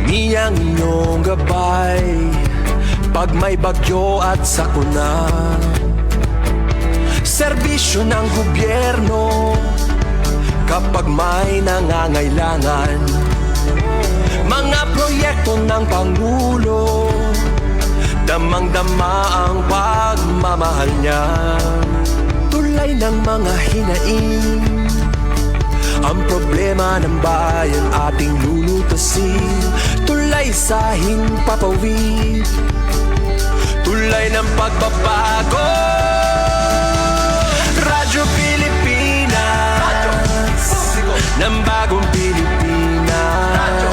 Kami ang inyong gabay pag may bagyo at sakuna. Serbisyo ng gobyerno kapag may nangangailangan. Mga proyekto ng Pangulo, damang-dama ang pagmamahal niya. Tulay ng mga hinaing, ang problema ng bayan ating lulutasin. Tulay sa himpapawid, tulay ng pagbabago. Radyo Pilipinas, Radyo Publiko ng bagong Pilipinas. Radyo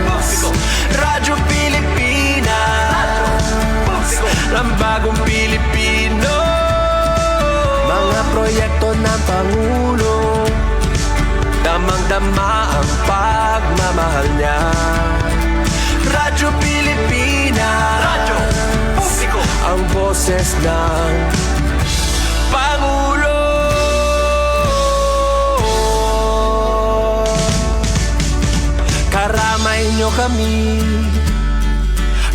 Publiko, Radyo Pilipinas, Radyo Publiko ng bagong Pilipino. Mga proyekto ng Pangulo, damang-dama ang pagmamahal niya. Radyo Pilipinas, Radyo Publiko, ang boses ng Pangulo. Karamay nyo kami,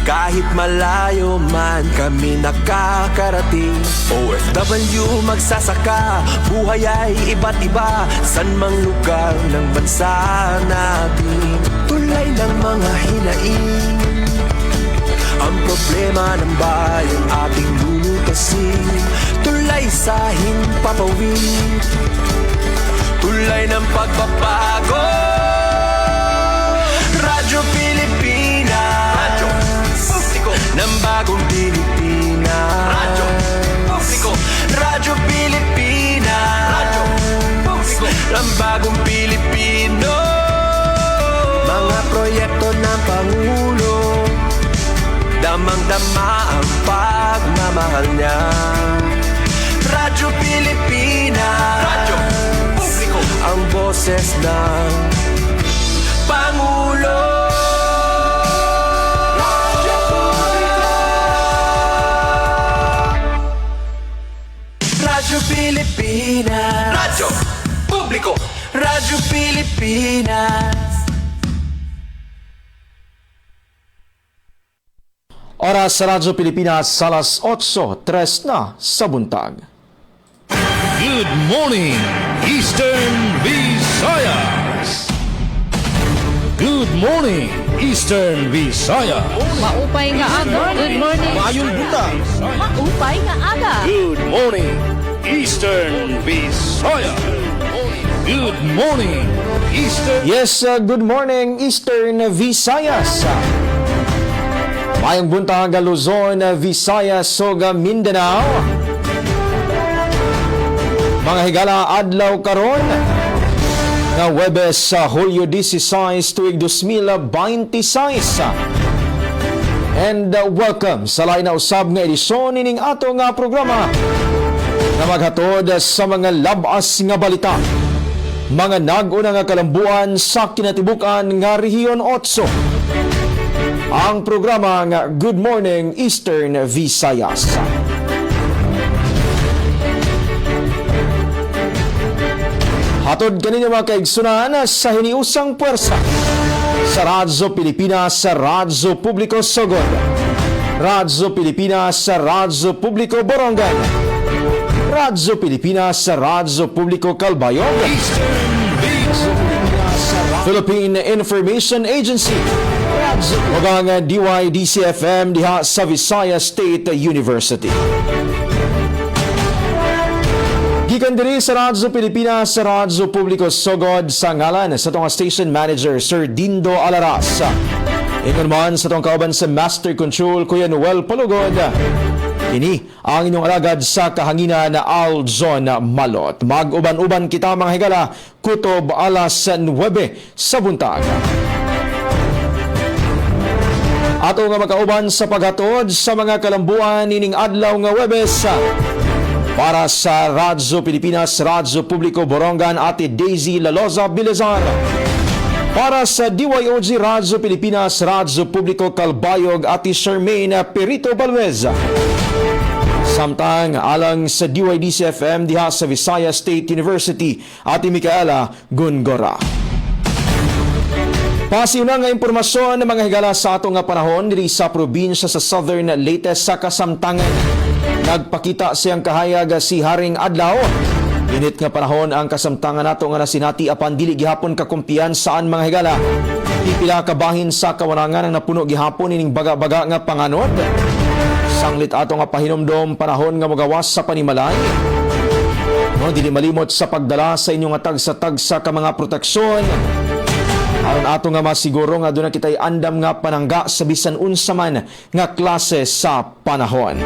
kahit malayo man kami nakakarating. OFW magsasaka, buhay ay iba't iba, san mang lugar ng bansa natin. Tulay ng mga hinaing, ang problema ng bayan ating lulutasin. Tulay sa himpapawid, tulay ng pagbabago. Radyo Pilipinas, Radyo Publiko ng bagong Pilipinas. Radyo Publiko, Radyo Pilipinas, Radyo Publiko ng bagong Pilipino. Mga proyekto ng Pangulo, damang-dama ang pagmamahal niya. Radyo Pilipinas, Radyo Publiko, ang boses ng Pangulo. Radyo Pilipinas, Radyo Publiko, Radyo Pilipinas. Oras sa Radyo Pilipinas, alas 8:03 na sa buntag. Good morning, Eastern Visayas! Good morning, Eastern Visayas! Maupay nga aga. Good morning. Maayong buntag! Maupay nga aga. Good morning, Eastern Visayas! Good morning, Eastern... Yes, good morning, Eastern Visayas. Mayong buntag Luzon, Visayas, ug Mindanao. Mga higala adlaw karon nga Huwebes sa Hulyo 16 tuig 2026. And welcome sa lain na usab nga edisyon ining ato nga programa na maghatod sa mga labas nga balita, mga nag-una nga kalambuan sa kinatibukan nga Rehiyon 8. Ang programa nga Good Morning Eastern Visayas. Hatod kaninyo mga kaigsunan sa hiniusang puwersa sa Radyo Pilipinas, sa Radyo Publiko Sogod, Radyo Pilipinas, sa Radyo Publiko Borongan, Radyo Pilipinas, sa Radyo Publiko Calbayog, Philippine Information Agency, ug ang DYDC-FM diha sa Visayas State University. Gikan diri sa Radyo Pilipinas, sa Radyo Publiko Sogod, sa ngalan sa tong station manager Sir Dindo Alaras. Ingon man sa tong kauban sa Master Control Kuya Noel Palugod. Ini ang inyong alagad sa kahanginan na Aljon Malot. Mag-uban-uban kita mga higala, kutob alas 9 sa buntag. Ato nga makauban sa paghatod sa mga kalambuan ining adlaw nga Huwebes. Para sa Radyo Pilipinas, Radyo Publiko Borongan, Ate Daisy Laloza Bilezar. Para sa DYOG Radyo Pilipinas, Radyo Publiko Calbayog, Ate Charmaine Perito Balwez. Samtang alang sa DYDC-FM diha sa Visayas State University, Ate Micaela Gungora. Pasiuna nga impormasyon ng mga higala sa ato nga panahon diri sa probinsya sa Southern Leyte sa Kasamtangan. Nagpakita siyang kahayag si Haring Adlaw. Init nga panahon ang Kasamtangan nato nga nasinati apan dili gihapon kakumpiyansaan mga higala. Pipila ka bahin sa kawanangan ang napuno gihapon ining baga-baga nga panganod. Sanglit ato nga pahinomdom panahon nga mogawas sa panimalay. No, dili malimot sa pagdala sa inyong tagsa-tagsa ka mga proteksyon. Aron ato nga masiguro nga doon na kita'y andam nga panangga sa bisan unsa man nga klase sa panahon.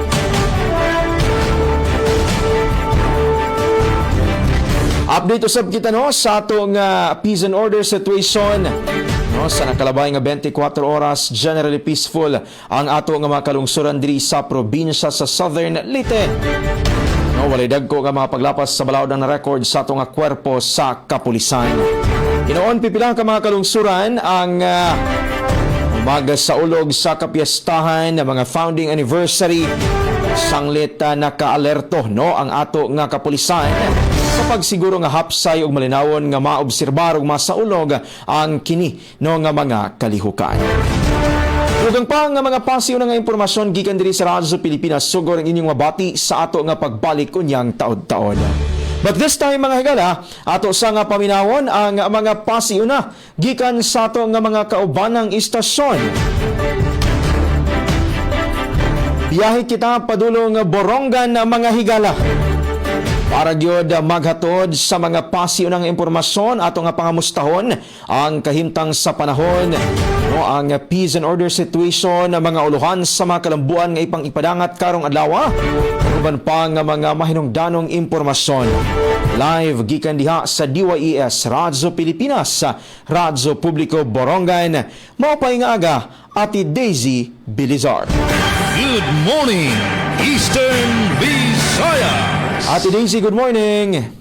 Update usab kita no sa ato nga peace and order situation. No, sa nakalabay nga 24 oras generally peaceful ang ato nga mga kalungsuran diri sa probinsya sa Southern Leyte. No, walay dagko nga mga paglapas sa balaod na record sa ato nga kwerpo sa kapulisan. Inoon pipilang ka mga kalungsuran ang umaga sa ulog sa kapiyastahan ng mga founding anniversary. Sanglit naka-alerto no ang ato nga kapulisan sa pagsiguro nga hapsay ug malinawon nga maobserbar ug masaulog ang kini no nga mga kalihukan. Dugang pa nga mga pasiw na nga impormasyon gikan diri sa Radyo Pilipinas sugod ang inyong mabati sa ato nga pagbalik unyang taod-taon. But this time mga higala, ato sa nga paminawon ang mga pasiw na gikan sa ato nga mga kaubanang istasyon. Biyahe kita padulong Borongan mga higala. Para gyud maghatod sa mga pasiw ng impormasyon ato nga pangamustahon ang kahimtang sa panahon no ang peace and order situation ng mga uluhan sa mga kalambuan nga ipang ipadangat karong adlaw uban pa nga mga mahinungdanong impormasyon live gikan diha sa DYES Radyo Pilipinas sa Radyo Publiko Borongan mao pay nga aga Ati Daisy Bilizar. Good morning, Eastern Visayas. Ate Daisy, good morning.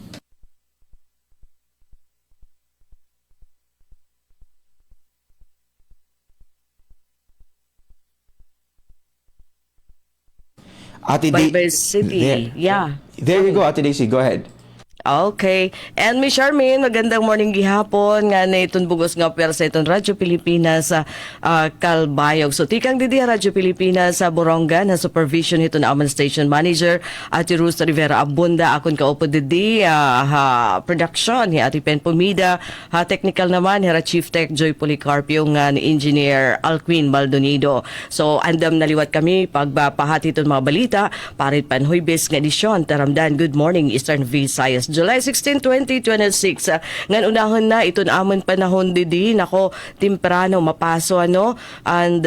Baybay City. Yeah. There you go, Ate Daisy. Go ahead. Okay. And Miss Charmaine, magandang morning gihapon nga na itong bugos nga pera sa itong Radyo Pilipinas sa Kalbayog. So, tikang didi Radyo Pilipinas sa Borongan na supervision ito na Aman Station Manager Ati Ruth Rivera Abunda. Akon kaupo didi production ni Ati Pen Pumida. Technical naman, Hera Chief Tech Joy Policarpio nga ni Engineer Alquin Maldonado. So, andam naliwat kami pagbapahati itong mga balita. Parit panhuybes nga edisyon. Taramdan, good morning Eastern Visayas. July 16, 2026. Ngan unahon na iton amon panahon didi nako temprano mapaso ano and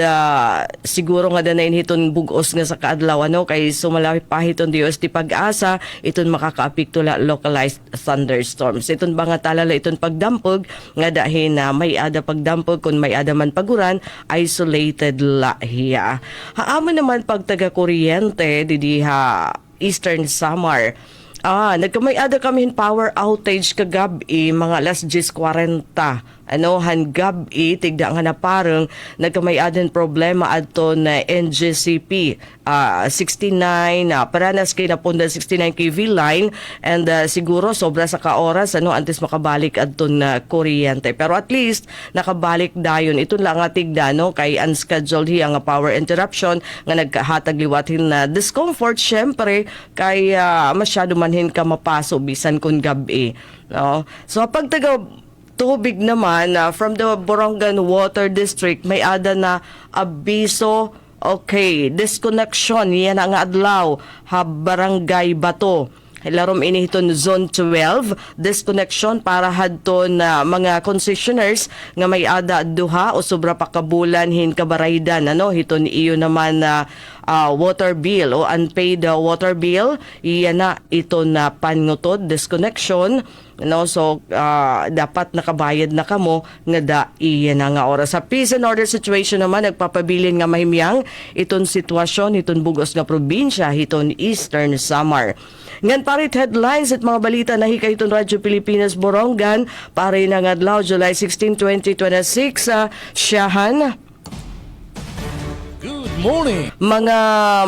siguro nga danayin hiton bugos nga sa kaadlaw ano kay sumalawi pa hiton Dios ti pag-asa iton makakaapekto la localized thunderstorms. Iton ba nga talala iton pagdampog nga dahin na may ada pagdampog kun may ada man paguran isolated la hiya. Haamon naman pagtaga kuryente didi ha Eastern Samar. Nagkamay-ada kami power outage kagabi, mga alas 10:40. Gabi, tigda nga na parang nagkamay-adan problema adto na NGCP 69, paranas kay napunda 69 kV line and siguro sobra sa kaoras antes makabalik adto na kuryente. Pero at least nakabalik dayon. Ito lang nga tigda kay unscheduled hiya nga power interruption nga nagkahatag liwatin na discomfort syempre kay masyado manhin ka mapaso bisan kun gabi. No? So pagtaga tubig naman from the Borongan Water District may ada na abiso disconnection yan ang adlaw Barangay Bato. Larom inihiton Zone 12, disconnection para hadton na mga concessioners nga may ada duha o sobra pa kabulan hin kabaraydan hiton iyo naman na water bill o unpaid water bill iyan na ito na pangutod disconnection so dapat nakabayad na kamo nga da iyan nga oras sa peace and order situation naman nagpapabilin nga mahimyang iton sitwasyon iton bugos nga probinsya hiton Eastern Samar. Ngan parit headlines at mga balita na hikay itong Radyo Pilipinas Borongan pare ng adlaw July 16, 2026 siyahan. Good morning. Mga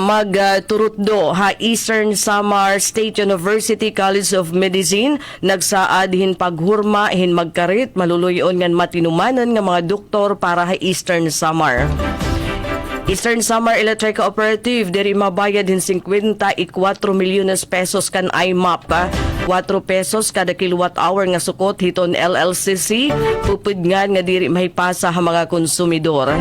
magturutdo ha Eastern Samar State University College of Medicine nagsaad hin paghurma hin magkarit maluluyon ngan matinumanan nga mga doktor para ha Eastern Samar. Eastern Samar Electric Cooperative diri mabayad hin 54 milyones pesos kan IMAP 4 pesos kada kilowatt hour nga sukot hiton LLCC pupudngan nga diri mahipasa ha mga konsumidor.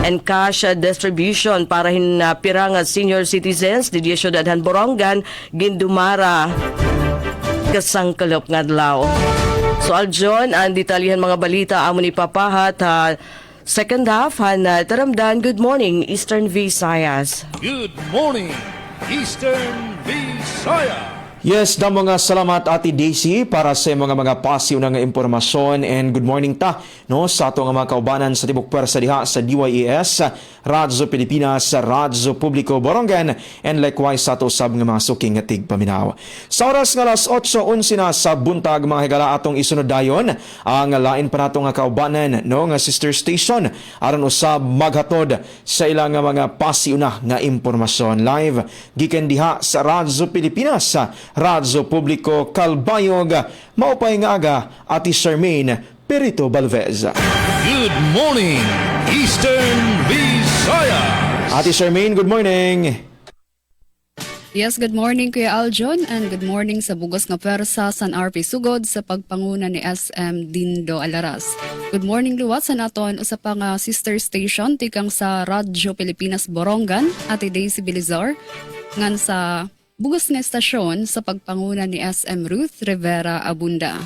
And cash distribution para hin pirang senior citizens di syudadhan Borongan gindumara kasangkalop nga adlaw. So aljon ang detalyihan mga balita amon ipapahat ha second half han taramdan. Good morning Eastern Visayas. Good morning, Eastern Visayas. Yes, damo nga salamat Ate Daisy para sa mga pasiw na nga impormasyon, and good morning ta no sa ato nga mga kaubanan sa tibok pwersa diha sa DYES, Radyo Pilipinas, Radyo Publiko Borongan, and likewise sa ato sab nga mga suking nga tigpaminaw. Sa oras nga alas 8:11 na sa buntag mga higala atong isunod dayon ang lain pa nato nga kaubanan no nga sister station aron usab maghatod sa ilang nga mga pasiw na nga impormasyon live gikan diha sa Radyo Pilipinas, Radyo Publiko Calbayog. Maupay nga aga Ati Charmaine Perito Balvez. Good morning, Eastern Visayas. Ati Charmaine, good morning. Yes, good morning Kuya Aljon, and good morning sa bugos nga pwersa San RP Sugod sa pagpanguna ni SM Dindo Alaras. Good morning luwat sa naton usa pa nga sister station tikang sa Radyo Pilipinas Borongan, Ate Daisy Bilizar, ngan sa bugos nga estasyon sa pagpanguna ni SM Ruth Rivera Abunda.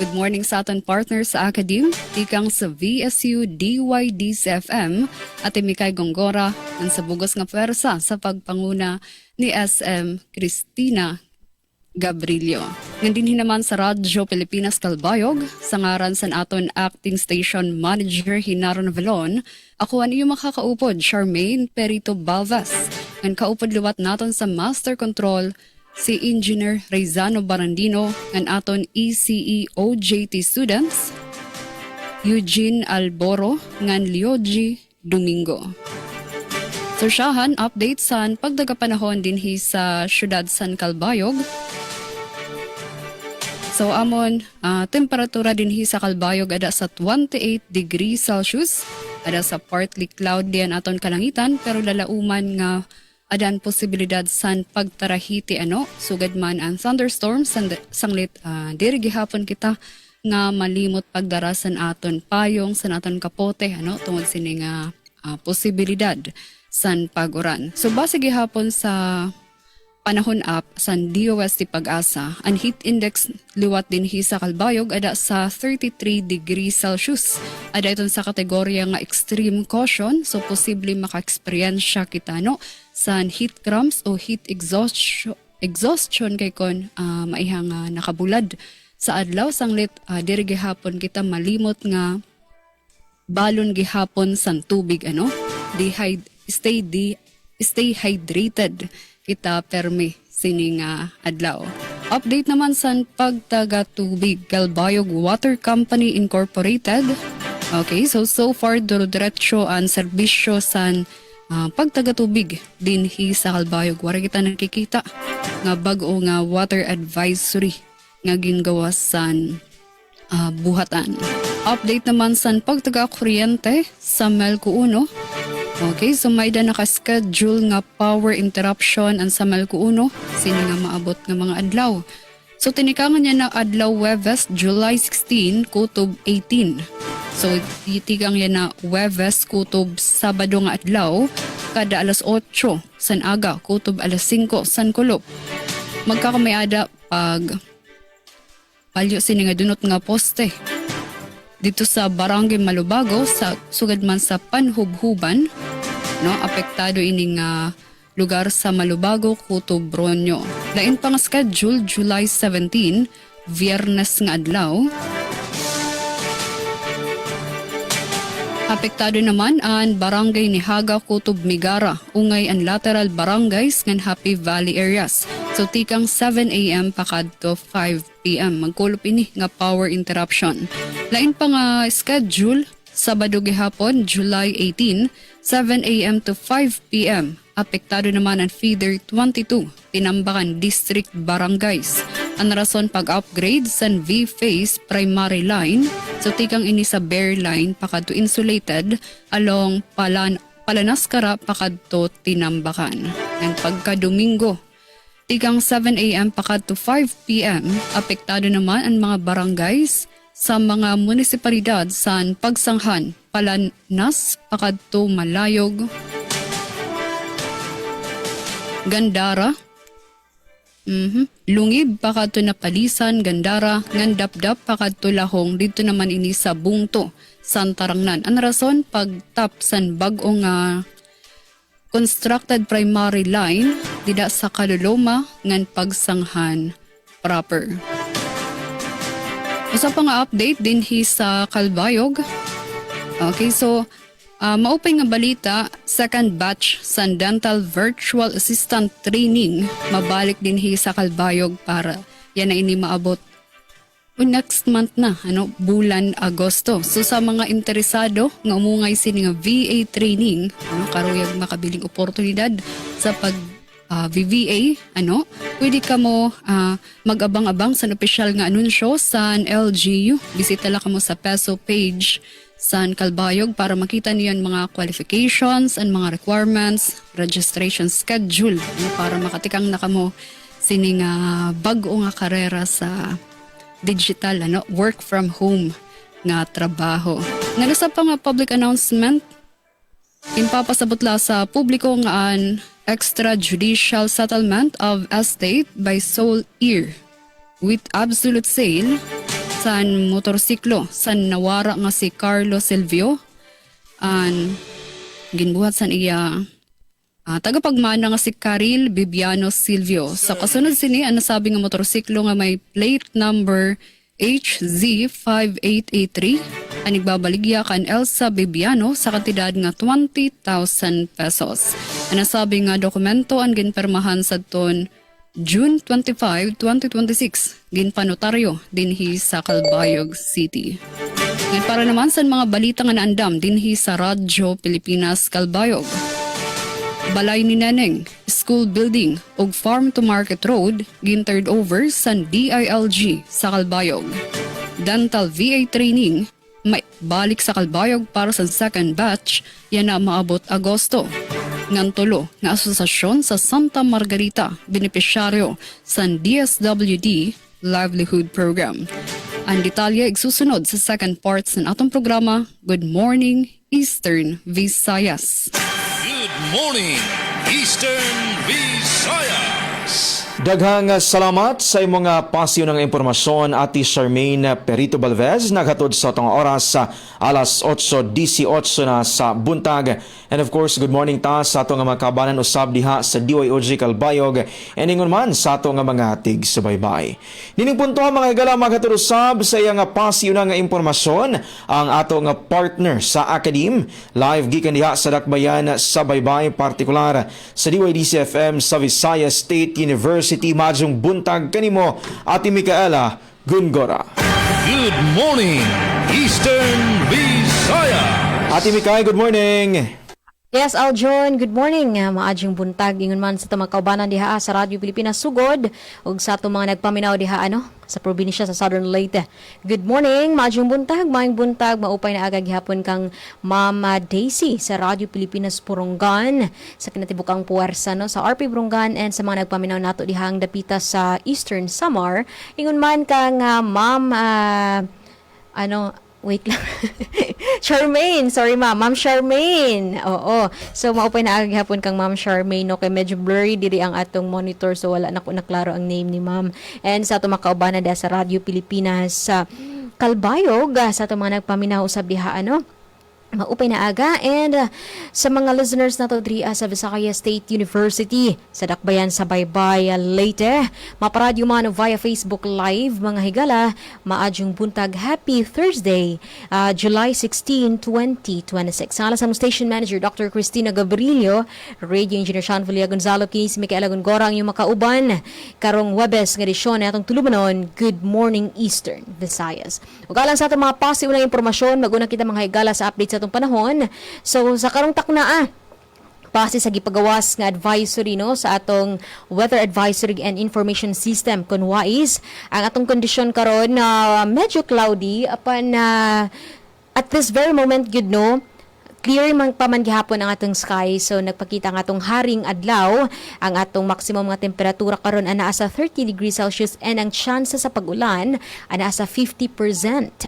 Good morning sa aton partners sa Academe, tikang sa VSU DYDC-FM, Ate Mikay Gongora, ngan sa bugos nga pwersa sa pagpanguna ni SM Cristina Gabrilio. Ngandinhin naman sa Radyo Pilipinas Calbayog, sa ngaran sa aton acting station manager Hinaron Velon, ako ang iyong makakaupod, Charmaine Perito Balvas. Ngan kaupod liwat naton sa Master Control, si Engineer Rezano Barandino, ngan aton ECE OJT students, Eugene Alboro, ngan Lioji Domingo. Sosyahan, update sa pagdagapanahon din sa syudad San Calbayog. So amon, temperatura din sa Calbayog ada sa 28 degrees Celsius, ada sa partly cloudy ang aton kalangitan, pero lalauman nga adan posibilidad san pagtarahiti sugad man ang thunderstorms sanglit diri gihapon kita nga malimot pagdarasan aton payong sa aton kapote tungod sini nga posibilidad san pag-uran. So base gihapon sa panahon up san DOST Pag-asa, ang heat index liwat din sa Calbayog ada sa 33 degrees Celsius. Ada iton sa kategorya nga extreme caution, so posible maka-experiensya kita san heat cramps o heat exhaustion kay kon maihang nakabulad sa adlaw sanglit diri gihapon kita malimot nga balon gihapon san tubig stay hydrated kita permi sining adlaw. Update naman sa pagtaga tubig Calbayog Water Company Incorporated. Okay, so far diretso ang serbisyo sa pagtaga tubig din sa Calbayog. Wara kita nakikita nga bag-o nga water advisory nga gingawa sa buhatan. Update naman sa pagtaga kuryente sa Melco 1. Okay, so may naka-schedule nga power interruption ang sa Melco 1 sini nga maabot nga mga adlaw. So tinikangan niya na adlaw Huwebes, July 16 kutob 18. So titikang yan na Huwebes kutob Sabado nga adlaw kada alas 8 san aga kutob alas 5 san kulop. Magkakamayada pag palyo sini nga dunot nga poste dito sa Barangay Malubago sa sugad man sa Panhubhuban, apektado ining lugar sa Malubago, Kutob, Bronyo. Lain pang schedule July 17, Biyernes nga adlaw. Apektado naman ang Barangay ni Haga, Kutob, Migara, ungay ang lateral barangays ng Happy Valley areas. So tikang 7 a.m. pakadto 5 p.m. Magkulop ini nga power interruption. Lain pa nga schedule Sabado gihapon, July 18, 7 a.m. to 5 p.m. Apektado naman ang Feeder 22, Tinambakan District Barangays. Ang rason pag-upgrade sa V-Phase Primary Line, so tikang ini sa Bare Line pakadto insulated along Palanaskara pakadto Tinambakan. And pagka-Domingo, tikang 7 a.m. pakadto 5 p.m. apektado naman ang mga barangays sa mga munisipalidad sa Pagsanghan, Palanas, pakadto Malayog, Gandara, Lungib, pakadto Napalisan, Gandara, Ngandapdap, pakadto Lahong, dito naman ini sa Bungto, Santarangnan. Ang rason, pagtap san bagong constructed primary line, dida sa Kaluloma, ngan Pagsanghan proper. Usa pa nga update din sa Calbayog. Okay, so maupay nga balita, second batch sa dental virtual assistant training mabalik din sa Calbayog para yan na ini maabot next month na, bulan Agosto. So sa mga interesado nga umungay sini nga VA training, karuyag makabiling oportunidad sa pag VVA, pwede ka mo mag-abang-abang sa opisyal nga anunsyo sa LGU. Bisita lang ka mo sa Peso page sa Calbayog para makita niyo mga qualifications and mga requirements, registration schedule, para makatikang na kamo sining bag-o nga karera sa digital, work from home nga trabaho. Nagasa pa nga public announcement, impapasabot la sa publiko nga an extrajudicial settlement of estate by sole heir with absolute sale san motorsiklo san nawara nga si Carlo Silvio an ginbuhat san iya tagapagmana nga si Caril Bibiano Silvio. Sa kasunod sini ang nasabi nga motorsiklo nga may plate number HZ5883 ang igbabaligya kan Elsa Bibiano sa kantidad nga 20,000 pesos. Ang nasabi nga dokumento ang ginpermahan sa ton June 25, 2026 ginpanotaryo dinhi sa Calbayog City. Ngayon para naman sa mga balita nga naandam dinhi sa Radyo Pilipinas Calbayog. Balay ni Neneng, school building ug farm to market road gin-turned over sa DILG sa Calbayog. Dental VA training may balik sa Calbayog para sa second batch yan na maabot Agosto. Ngantulo nga asosasyon sa Santa Margarita benepisyaryo sa DSWD Livelihood Program. Ang detalye igsusunod sa second part sa atong programa, Good Morning Eastern Visayas. Good morning, Eastern Visayas. Daghang salamat sa imong pasyo ng impormasyon, Ati Charmaine Perito Balvez, naghatod sa itong oras sa alas 8:18 na sa buntag. And of course, good morning ta sa itong mga kabanan usab diha sa DYOG Calbayog and ingon man sa itong mga tig-subaybay. Nining punto mga higala maghatod usab sa iyang pasyo ng impormasyon ang atong partner sa Akadim, live gikan diha sa Dakbayan sa Baybay, partikular sa DYDC-FM sa Visayas State University. Majong buntag kanimo, Ati Micaela Gungora. Good morning, Eastern Visayas. Ati Mikay, good morning. Yes, Aljon, good morning. Maadjong buntag ingon man sa mga kaubanan diha sa Radyo Pilipinas Sugod ug sa ato mga nagpaminaw diha sa probinsya sa Southern Leyte. Good morning, maadjong buntag, maayong buntag, maupay na aga gihapon kang Mama Daisy sa Radyo Pilipinas Puronggan sa kinatibukang puwersa sa RP Puronggan and sa mga nagpaminaw nato diha ang dapita sa Eastern Samar. Ingon man kang Ma'am wait lang. Charmaine, sorry Ma'am Charmaine. Oo. So maupay na agi hapon kang Ma'am Charmaine, kay medyo blurry diri ang atong monitor so wala na ko naklaro ang name ni Ma'am. And sa ato makaubanan sa Radyo Pilipinas sa Calbayog, sa ato mga nagpaminaw usab diha Maupay na aga and sa mga listeners nato diri sa Visayas State University sa Dakbayan sa Baybay Leyte, maparadyo man via Facebook Live mga higala, maadjong buntag happy Thursday, July 16, 2026. Sa alas ang station manager Dr. Cristina Gabrilio, Radio Engineer Sean Villa Gonzalo, kinis Micaela Gongora ang iyong makauban karong Webes nga edisyon na atong tulumanon. Good morning Eastern Visayas. Ug alang sa atong mga posible na impormasyon, maguna kita mga higala sa update sa panahon. So sa karong takna base sa gipagawas nga advisory no sa atong Weather Advisory and Information System kunwais ang atong kondisyon karon na medyo cloudy apan at this very moment good no clear man paman gihapon ang atong sky, so nagpakita ang atong haring adlaw. Ang atong maximum nga temperatura karon ana sa 30 degrees Celsius and ang chance sa pag-ulan ana sa 50%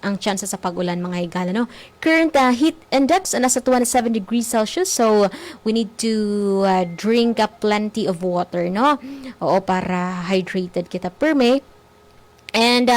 ang chance sa pag-ulan mga higala no. Current heat index ana sa 27 degrees Celsius, so we need to drink plenty of water no. Oo, para hydrated kita perme. And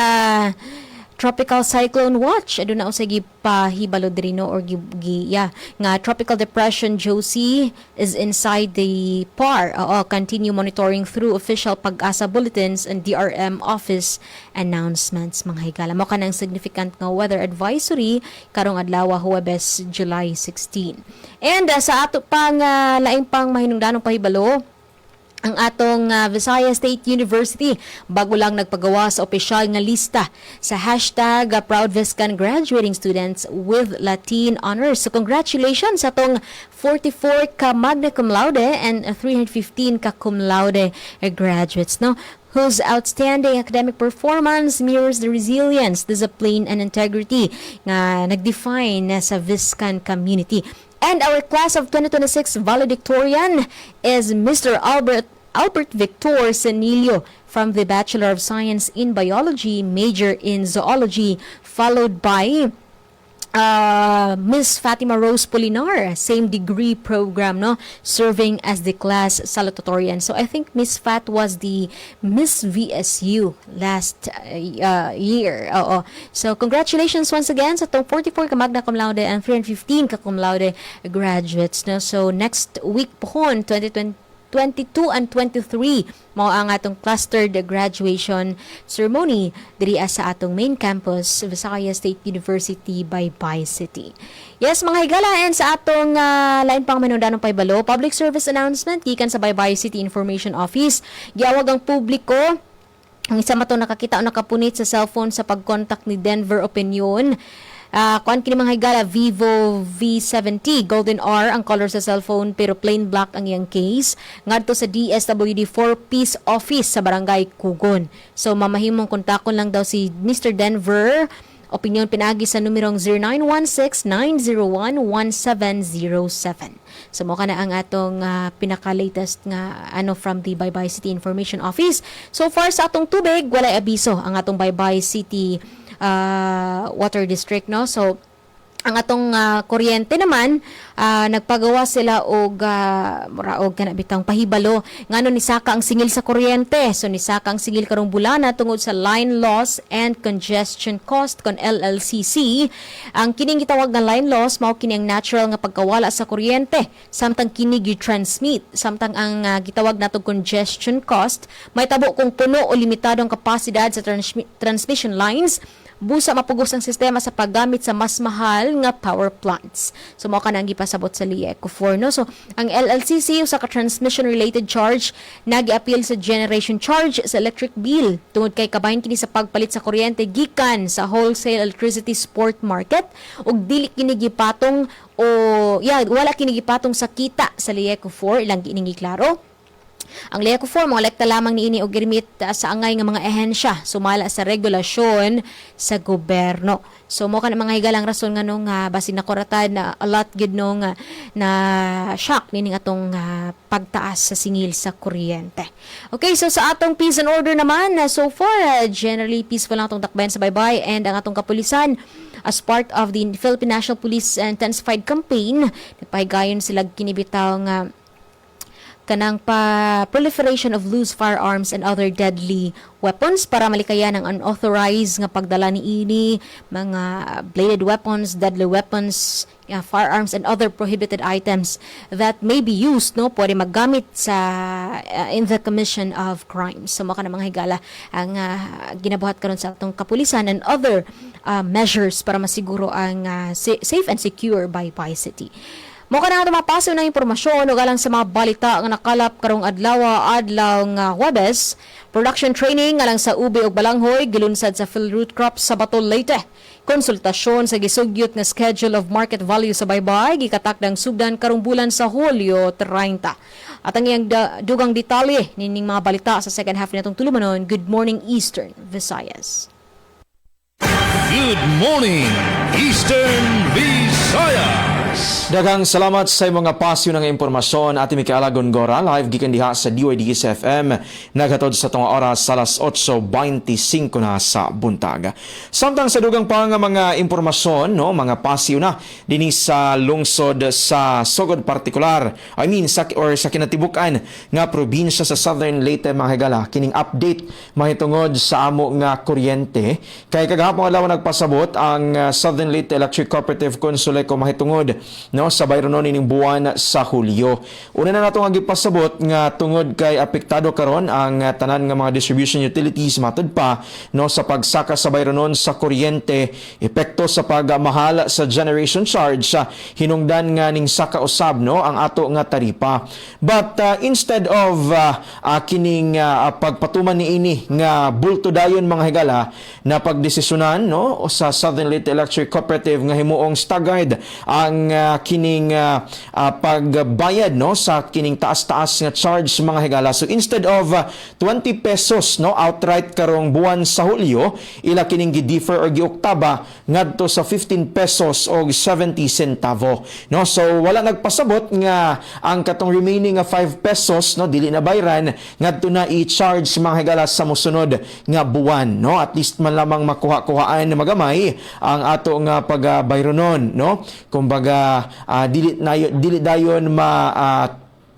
Tropical Cyclone Watch aduna usay gipahibalo diri no or nga Tropical Depression Josie is inside the PAR. Continue monitoring through official Pag-asa bulletins and DRM office announcements mga higala. Mao kanang significant nga weather advisory karong adlaw Huwebes July 16. And sa ato pang laing pang mahinungdanong pahibalo, ang atong Visayas State University bago lang nagpagawa sa opisyal nga lista sa hashtag Proud Viscan Graduating Students with Latin Honors. So congratulations sa atong 44 ka magna cum laude and 315 ka cum laude graduates no, whose outstanding academic performance mirrors the resilience, discipline, and integrity nga nag-define sa Viscan community. And our class of 2026 valedictorian is Mr. Albert Victor Senilio from the Bachelor of Science in Biology, major in Zoology, followed by Miss Fatima Rose Polinar, same degree program, no, serving as the class salutatorian. So I think Miss Fat was the Miss VSU last year. So congratulations once again sa tong 44 ka magna cum laude and 315 ka cum laude graduates, no. So next week pohon 2022 and 23 mao ang atong clustered graduation ceremony diri sa atong main campus Visayas State University Baybay City. Yes mga higala, and sa atong lain pang manundanong paybalo, public service announcement gikan sa Baybay City Information Office. Giawag ang publiko ang isa mato nakakita o nakapunit sa cellphone sa pag-contact ni Denver Opinion. Kuan kini mga higala, Vivo V70 Golden R ang color sa cellphone pero plain black ang iyang case. Ngadto sa DSWD 4-piece office sa Barangay Kugon. So mamahimong kontakon lang daw si Mr. Denver Opinion pinagi sa numerong 0916-901-1707. So mo na ang atong pinaka-latest nga from the Baybay City Information Office. So far sa atong tubig, walay abiso ang atong Baybay City Water District, no. So ang atong kuryente naman nagpagawa sila og muraog kana bitang pahibalo ngano ni saka ang singil sa kuryente. So ni saka ang singil karong bulana tungod sa line loss and congestion cost kon LLCC. Ang kining gitawag nga line loss mao kini ang natural nga pagkawala sa kuryente samtang kini gi-transmit, samtang ang gitawag natong congestion cost may tabo kung puno o limitado ang kapasidad sa transmission lines. Busa mapugos ang sistema sa paggamit sa mas mahal nga power plants. So mao kanang gipasabot sa LIECO4, no. So ang LLCC usa ka transmission related charge nagi-appeal sa generation charge sa electric bill tungod kay kabahin kini sa pagpalit sa kuryente gikan sa wholesale electricity spot market ug dili kini gipatong wala kini gipatong sa kita sa LIECO4 ilang gining klaro. Ang LIECO4 mga lekta lamang niini og girimit sa angay nga mga ehensya sumala sa regulasyon sa gobyerno. So mo kan mga higalang rason nganong basin na koratan na a lot gid nung na shock nining atong pagtaas sa singil sa kuryente. Okay, so sa atong peace and order naman so far generally peaceful lang atong dakbayan sa Baybay, and ang atong kapulisan as part of the Philippine National Police intensified campaign nagpahigayon sila kinibitaw nga kanang proliferation of loose firearms and other deadly weapons para malikayan ang unauthorized nga pagdala ni ini mga bladed weapons, deadly weapons, firearms and other prohibited items that may be used pwede maggamit sa in the commission of crimes. So maka na mga higala ang ginabuhat karon sa atong kapulisan and other measures para masiguro ang safe and secure Baypay City. Mo kana ato mapaso na impormasyon ug alang sa mga balita nga nakalap karong adlaw nga Huwebes. Production training alang sa ube ug balanghoy gilunsad sa Philroot Crops sa Batol, Leyte. Konsultasyon sa gisugyot nga schedule of market value sa baybay gikatakdang sugdan karong bulan sa Hulyo 30. At ang iyang dugang detalye nining mga balita sa second half nitong tulumanon. Good morning Eastern Visayas. Good morning, Eastern Visayas. Daghang salamat sa mga pasyo ng impormasyon at Micaela Gongora live gikan diha sa DYDS FM naghatod sa tunga oras sa alas 8:25 na sa buntag. Samtang sa dugang pa nga mga impormasyon mga pasyo na dinhi sa lungsod sa Sogod partikular sa kinatibukan nga probinsya sa Southern Leyte mga higala kining update mahitungod sa amo nga kuryente kay kagahapon adlaw nagpasabot ang Southern Leyte Electric Cooperative Consuleco mahitungod sa bayronon ining buwan sa Hulyo. Una na nato nga gipasabot nga tungod kay apektado karon ang tanan nga mga distribution utilities matud pa sa pagsaka sa bayronon sa kuryente, epekto sa pagmahal sa generation charge sa hinungdan nga ning saka usab ang ato nga taripa. But instead of kining pagpatuman niini nga bulto dayon mga higala na pagdesisyonan sa Southern Leyte Electric Cooperative nga himuong staggered ang kining pagbayad sa kining taas-taas nga charge mga higala. So instead of 20 pesos outright karong buwan sa Hulyo, ila kining gi-defer or gi-oktaba ngadto sa 15 pesos o 70 centavo. So wala nagpasabot nga ang katong remaining 5 pesos dili na bayran ngadto na i-charge mga higala sa mosunod nga buwan. At least man lamang makuha-kuhaan na magamay ang ato nga pagbayronon. Kumbaga dili dayon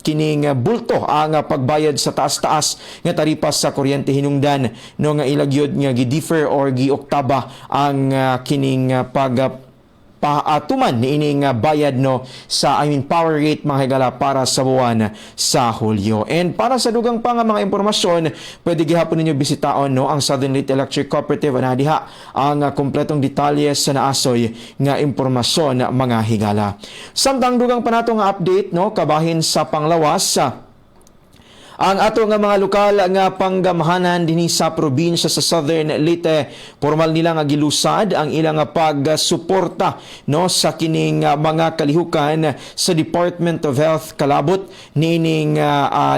kining bulto ang pagbayad sa taas-taas nga taripa sa kuryente hinungdan nga ilagyod nga gi-defer or gi-oktaba ang kining paatuman ni ining bayad sa power rate mga higala para sa buwan sa Hulyo. And para sa dugang pa nga mga impormasyon, pwede gihapon ninyo bisitaon ang Southern Leyte Electric Cooperative na diha ang kompletong detalye sa naasoy nga impormasyon mga higala. Samtang dugang pa nato nga update kabahin sa panglawas ang ato nga mga lokal nga panggamhanan dinhi sa probinsya sa Southern Leyte, formal nila nga gilusad ang ilang pagsuporta sa kining mga kalihukan sa Department of Health kalabot nining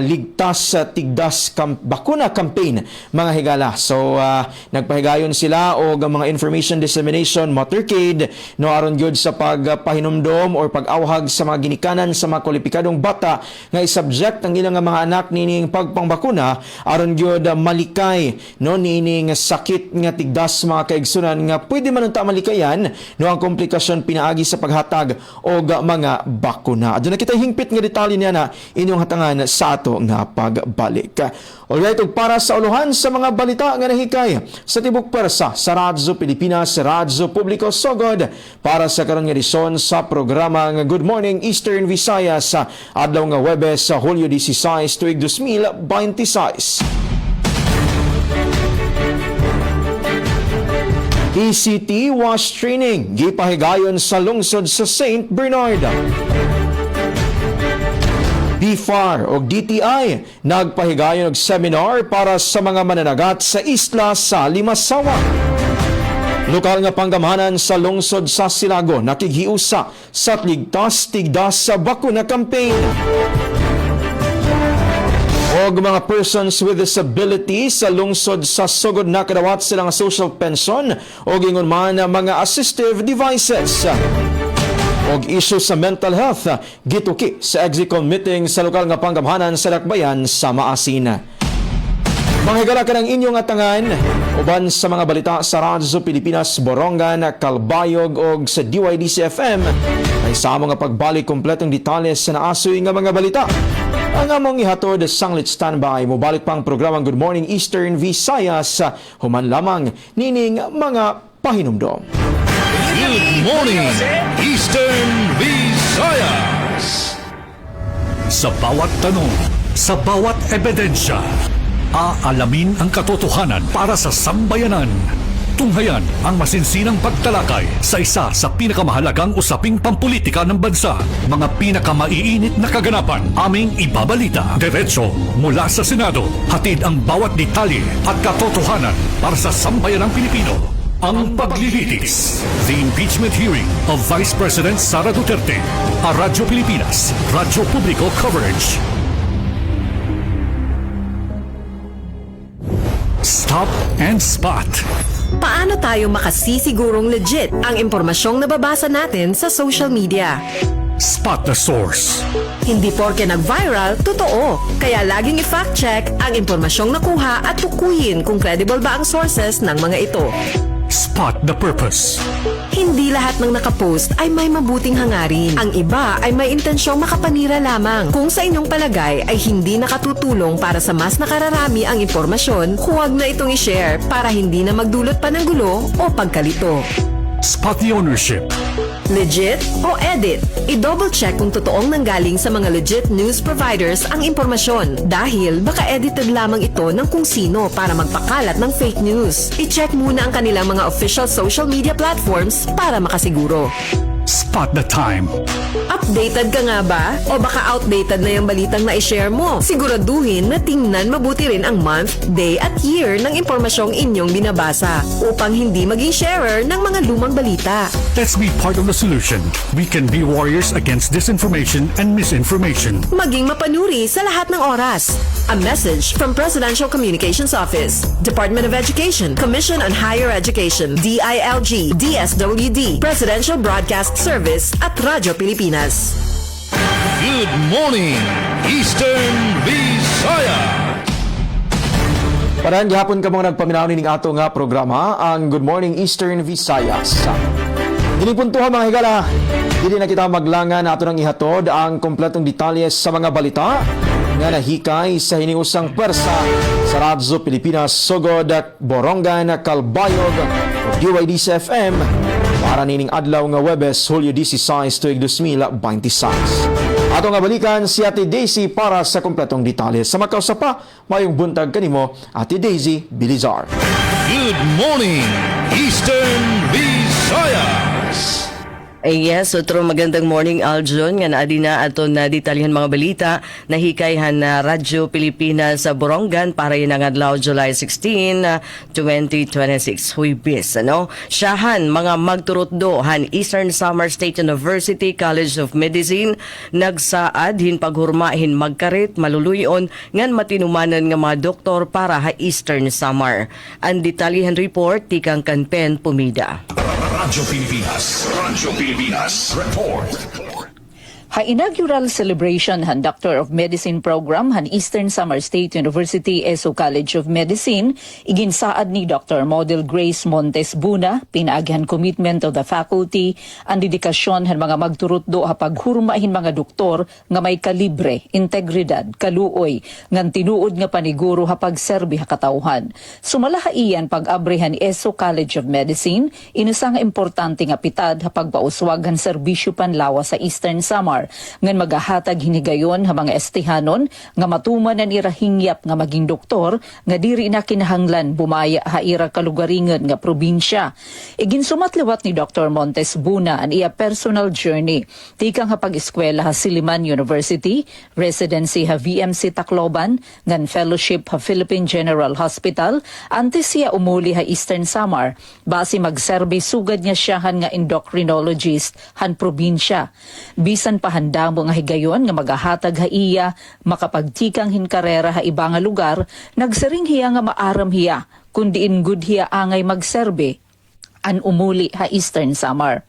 ligtas tigdas bakuna campaign mga higala. So nagpahigayon sila og mga information dissemination motorcade aron gyud sa pagpahinumdom or pag-awhag sa mga ginikanan sa mga kwalipikadong bata nga isubject ang ilang mga anak nining pagpangbakuna aron gyud malikay nining sakit nga tigdas mga kaigsunan nga pwede man unta malikayan ang komplikasyon pinaagi sa paghatag og mga bakuna. Aduna kita hingpit nga detalye niya na inyong hatangan sa ato nga pagbalik. Alright, ug para sa uluhan sa mga balita nga nahikay sa tibok pwersa sa Radyo Pilipinas, Radyo Publiko Sogod para sa karon nga edisyon sa programa nga Good Morning Eastern Visayas sa adlaw nga Huwebes sa Hulyo 16 tuig 2026. ECT wash training gipahigayon sa lungsod sa St. Bernard. BFAR o DTI nagpahigayon og seminar para sa mga mananagat sa isla sa Limasawa. Lokal nga panggamhanan sa lungsod sa Silago nakighiusa sa ligtas tigdas sa bakuna campaign. Og mga persons with disabilities sa lungsod sa Sogod nakadawat silang social pension o gingon man mga assistive devices. Og issue sa mental health gituki sa Exicom meeting sa lokal nga panggamhanan sa Dakbayan sa Maasin. Mga higala ka ng inyong atangan uban sa mga balita sa Radyo Pilipinas, Borongan, Calbayog og sa DYDC FM ay sa mga pagbalik kompletong detalye sa naasoy nga mga balita. Ang among ihatod sanglit standby, mubalik pang programang Good Morning Eastern Visayas, human lamang nining mga pahinumdom. Good morning, Eastern Visayas. Sa bawat tanong, sa bawat ebidensya, aalamin ang katotohanan para sa sambayanan. Tunghayan ang masinsinang pagtalakay sa isa sa pinakamahalagang usaping pampolitika ng bansa. Mga pinakamaiinit na kaganapan aming ibabalita. Diretso mula sa Senado. Hatid ang bawat detalye at katotohanan para sa sambayanang Pilipino. Ang paglilitis. The impeachment hearing of Vice President Sara Duterte. A Radyo Pilipinas. Radyo Publiko Coverage. Stop and Spot. Paano tayo makasisigurong legit ang impormasyong nababasa natin sa social media? Spot the source. Hindi porke nag-viral, totoo. Kaya laging i-fact check ang impormasyong nakuha at tukuyin kung credible ba ang sources ng mga ito. Spot the purpose. Hindi lahat ng nakapost ay may mabuting hangarin. Ang iba ay may intensyong makapanira lamang. Kung sa inyong palagay ay hindi nakatutulong para sa mas nakararami ang impormasyon, huwag na itong i-share para hindi na magdulot pa ng gulo o pagkalito. Spot the ownership. Legit o edit? I-double check kung totoong nanggaling sa mga legit news providers ang impormasyon dahil baka edited lamang ito ng kung sino para magpakalat ng fake news. I-check muna ang kanilang mga official social media platforms para makasiguro. Spot the time. Updated ka nga ba? O baka outdated na yung balitang na-share mo? Siguraduhin na tingnan mabuti rin ang month, day at year ng impormasyong inyong binabasa upang hindi maging sharer ng mga lumang balita. Let's be part of the solution. We can be warriors against disinformation and misinformation. Maging mapanuri sa lahat ng oras. A message from Presidential Communications Office, Department of Education, Commission on Higher Education, DILG, DSWD, Presidential Broadcast Service at Radyo Pilipinas. Good morning, Eastern Visayas. Parahan gihapon ka mga nagpaminaw ning ato nga programa, ang Good Morning Eastern Visayas. Dinipuntuhan mga higala, hindi na kita maglangan na ato ng ihatod ang kompletong detalye sa mga balita nga nahikay sa hiniusang pwersa sa Radyo Pilipinas Sugod, Borongan, Calbayog, DYDC FM para nining adlaw nga Webes, Hulyo 16 tuig 2026. Ato nga balikan si Ate Daisy para sa kompletong detalye. Sa makausa pa, mayong buntag kanimo, Ate Daisy Bilizar. Good morning, Eastern Visayas. Yes, otro magandang morning, Aljon. Nga naadi na ato na detalyan mga balita na hikayhan na Radyo Pilipinas sa Borongan para yun ang adlaw July 16, 2026. Huibis, ano? Siyahan, mga magturutdohan, Eastern Samar State University College of Medicine, nagsaad, hin paghurmahin magkarit, maluluyon, ngan matinumanan nga mga doktor para ha Eastern Samar. Ang detalyahan report, tikang Kanpen Pumida. Radyo Pilipinas, report. Ha-inaugural celebration han Doctor of Medicine program han Eastern Samar State University ESO College of Medicine iginsaad ni Dr. Model Grace Montes Buna pinaaghan commitment of the faculty ang dedikasyon han mga magturutdo ha paghurmahin mga doktor nga may kalibre, integridad, kaluoy ngan tinuod nga paniguro ha pagserbi ha katawhan. Sumalaha iyan pag-abrihan ESO College of Medicine inusa nga importante nga pitad ha pagpauswag han serbisyo panlawa sa Eastern Samar ngan magahatag hinigayon ha mga estihanon nga matuman ang irahingyap nga maging doktor nga diri na kinahanglan bumaya ha ira kalugaringan nga probinsya. Iginsumatliwat ni Dr. Montes Buna ang iya personal journey tikang ha pag-eskwela ha Silliman University, residency ha VMC Tacloban, ngan fellowship ha Philippine General Hospital, antes siya umuli ha Eastern Samar base magserbi sugad niya siyahan nga endocrinologist han probinsya. Bisan pa handa mo nga higayon nga magahatag ha iya makapagtikang hinkarera ha iba nga lugar, nagsaring hiya nga maaram hiya kundi in good hiya angay magserbe an umuli ha Eastern Samar.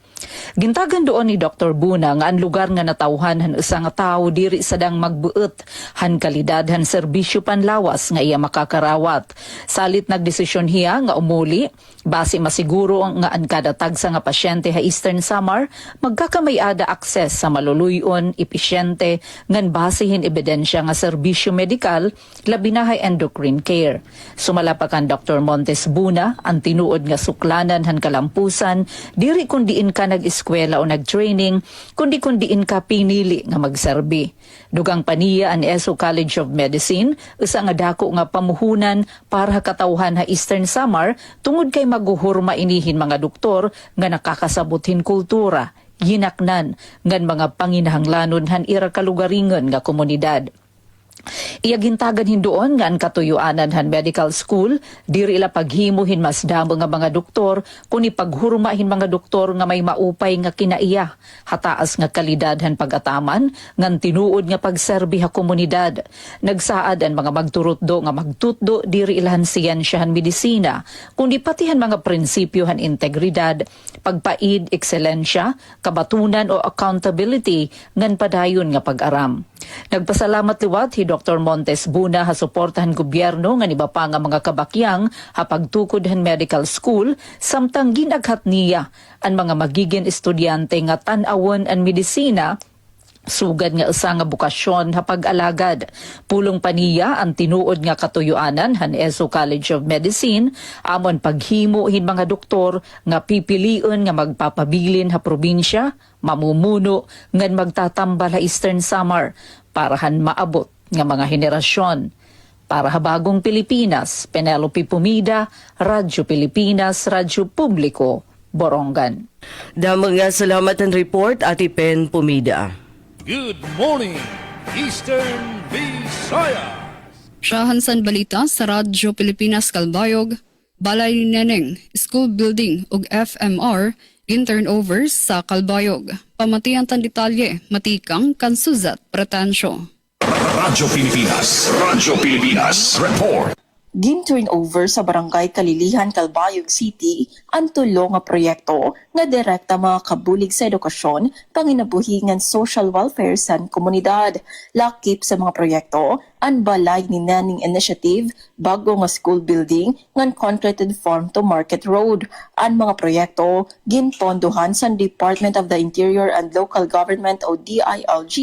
Gintagan doon ni Dr. Buna nga ang lugar nga natawhan han usa nga tawo diri sadang magbuot han kalidad han serbisyo panlawas nga iya makakarawat. Salit nagdesisyon hiya nga umuli base masiguro nga ang kada tagsa nga pasyente ha Eastern Samar magkakamayada akses sa maluluyon, episyente ngan basehin ebidensya nga serbisyo medikal labi na hay endocrine care. Sumala pa kan Dr. Montes Buna ang tinuod nga suklanan han kalampusan diri kundiin ka nag-eskwela o nag-training kundi kundiin ka pinili nga magserbi. Dugang paniya ang ESO College of Medicine usa nga dako nga pamuhunan para katawhan ha Eastern Samar tungod kay maguhurma inihin mga doktor nga nakakasabutin kultura, yinaknan ngan mga panginahanglanon han ira kalugaringon nga komunidad. Iyagintagan hindoon nga ang katuyuanan han medical school diri ila paghimuhin mas damo nga mga doktor kuni paghurmahin mga doktor nga may maupay nga kinaiya hataas nga kalidad han pagataman ngan tinuod nga pagserbi ha komunidad. Nagsaad ang mga magturutdo nga magtutdo diri ilahan siyensya han medisina kundi pati han mga prinsipyo han integridad, pagpaid, ekselensya, kabatunan o accountability ngan padayon nga pag-aram. Nagpasalamat liwat hi Dr. Montes Buna ha suportahan gobyerno nga niba pa nga mga kabakyang ha pagtukod han medical school samtang ginaghat niya ang mga magiging estudyante nga tan-awon ang medisina sugad nga usa nga bukasyon ha pag-alagad. Pulong paniya ang tinuod nga katuyuanan han ESO College of Medicine amon paghimo hin mga doktor nga pipilion nga magpapabilin ha probinsya, mamumuno ngan magtatambal ha Eastern Samar para han maabot nga mga henerasyon. Para ha Bagong Pilipinas, Penelope Pumida, Radyo Pilipinas, Radyo Publiko, Borongan. Damo nga salamat ang report, Ate Pen Pumida. Good morning, Eastern Visayas! Siyahansan balita sa Radyo Pilipinas Kalbayog, Balay Neneng, School Building ug FMR, in-turnover sa Kalbayog. Pamatian tan detalye, matikang kan Suzat Pretensyo. Radyo Pilipinas, report! Gin-turnover sa Barangay Kalilihan, Calbayog City ang tulo nga proyekto nga direkta mga kabulig sa edukasyon, panginabuhingan social welfare sa komunidad. Lakip sa mga proyekto, ang Balay ni Naning Initiative, bago nga school building, ngan concreted farm to market road. Ang mga proyekto, ginpondohan sa Department of the Interior and Local Government o DILG,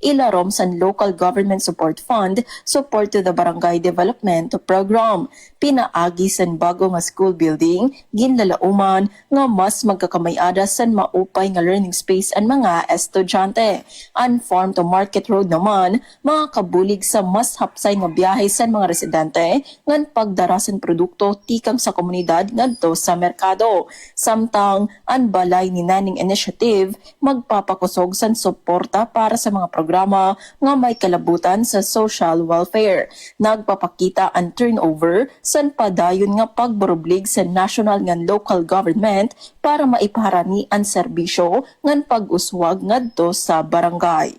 ilarom sa Local Government Support Fund, support to the Barangay Development Program. Pinaagi sa bago nga school building, ginlalauman nga mas magkakamayada sa maupay nga learning space ang mga estudyante. Ang farm to market road naman, mga kabulig sa mas hapsay nga biyahe sa mga residente ngan pagdarasan produkto tikang sa komunidad ngadto sa merkado. Samtang ang Balay ni Naning Initiative magpapakusog sa suporta para sa mga programa nga may kalabutan sa social welfare. Nagpapakita ang turnover sa padayon nga pagboroblig sa national ngan local government para maipaharani ang serbisyo ngan pag-uswag ngadto sa barangay.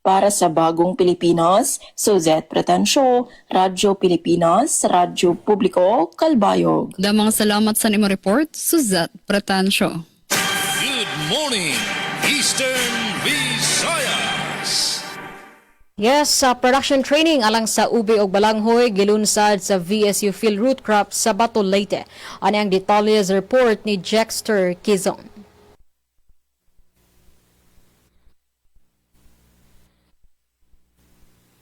Para sa Bagong Pilipinas, Suzette Pretensyo, Radyo Pilipinas, Radyo Publiko, Calbayog. Damang salamat sa nimo report, Suzat Pretensyo. Good morning, Eastern Visayas! Yes, sa production training alang sa ube og balanghoy gilunsad sa VSU Field Root Crop sa Bato, Leyte. Ano ang detalles report ni Jexter Kizon.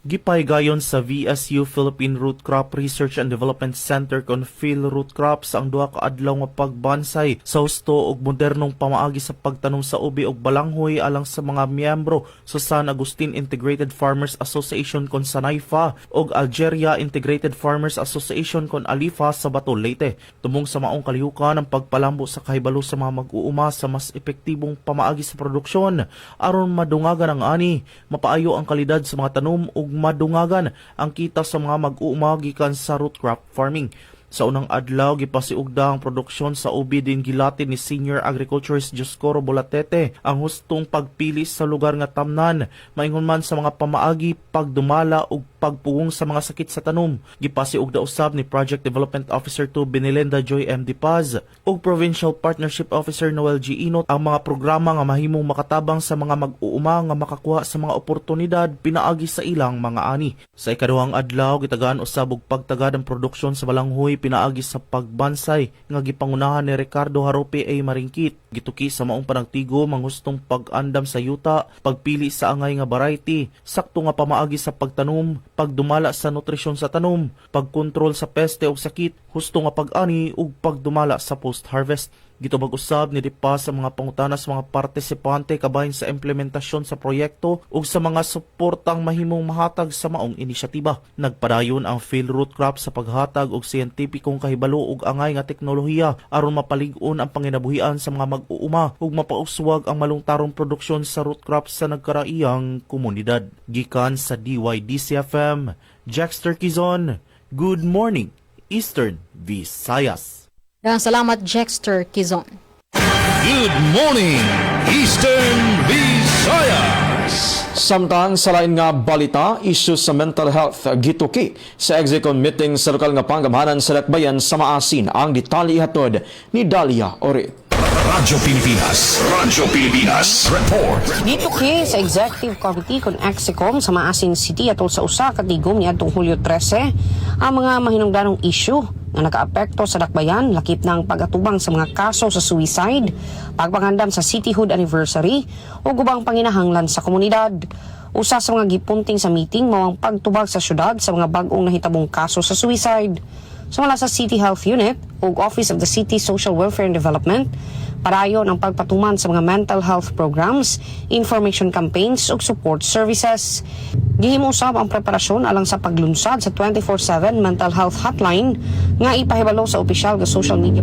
Gipaygayon sa VSU Philippine Root Crop Research and Development Center kon field root crops ang duha ka adlaw nga pagbansay sa husto og modernong pamaagi sa pagtanom sa ubi og balanghoy alang sa mga miyembro sa San Agustin Integrated Farmers Association kon Sanayfa og Algeria Integrated Farmers Association kon Alifa sa Bato, Leyte. Tumong sa maong kalihukan ang pagpalambo sa kahibalo sa mga mag-uuma sa mas epektibong pamaagi sa produksyon aron madungagan ang ani, mapaayo ang kalidad sa mga tanom ug madungagan ang kita sa mga mag-uuma gikan sa root crop farming. Sa unang adlaw gipasiugda ang produksyon sa ubi din gilati ni Senior Agriculturist Dioscoro Bolatete ang hustong pagpili sa lugar nga tamnan maingon man sa mga pamaagi pagdumala ug pagpugong sa mga sakit sa tanom. Gipasiugda usab ni Project Development Officer 2 Benilenda Joy M. Dipaz ug Provincial Partnership Officer Noel G. Inot ang mga programa nga mahimong makatabang sa mga mag-uuma nga makakuha sa mga oportunidad pinaagi sa ilang mga ani. Sa ikaduhang adlaw gitagaan usab og pagtagad ang produksyon sa balanghoy pinaagi sa pagbansay nga gipangunahan ni Ricardo Harope A. Maringkit. Gituki sa maong panagtigo manghustong pag-andam sa yuta, pagpili sa angay nga variety, sakto nga pamaagi sa pagtanom, pagdumala sa nutrisyon sa tanom, pagkontrol sa peste ug sakit, husto nga pag-ani ug pagdumala sa post-harvest. Gitubag usab ni Dipa sa mga pangutana sa mga partisipante kabahin sa implementasyon sa proyekto ug sa mga suportang mahimong mahatag sa maong inisyatiba. Nagpadayon ang field root crop sa paghatag og siyentipikong kahibalo ug angay nga teknolohiya aron mapalig-on ang panginabuhian sa mga mag-uuma ug mapauswag ang malungtarong produksyon sa root crops sa nagkaraiyang komunidad. Gikan sa DYDC-FM, Jackster Quizon, Good Morning, Eastern Visayas. Daghang salamat, Jexter Kizon. Good morning, Eastern Visayas! Samtang sa lain nga balita, isyu sa mental health gituki sa Execon meeting sa lokal nga panggamhanan sa Dakbayan sa Maasin ang detalye hatod ni Dalia Orit. Radyo Pilipinas, report! Dito sa Executive Committee kung Execom sa Maasin City atol sa usa ka tigom niadtong Hulyo 13 ang mga mahinungdanong issue na nakaapekto sa Dakbayan lakip ng pag-atubang sa mga kaso sa suicide, pagpangandam sa cityhood anniversary o gubang panginahanglan sa komunidad. Usa sa mga gipunting sa meeting mao ang pagtubag sa syudad sa mga bag-ong nahitabong kaso sa suicide. Sumala sa City Health Unit o Office of the City Social Welfare and Development, parayon ang pagpatuman sa mga mental health programs, information campaigns ug support services. Gihimo usab ang preparasyon alang sa paglunsad sa 24/7 mental health hotline nga ipahibalo sa opisyal nga social media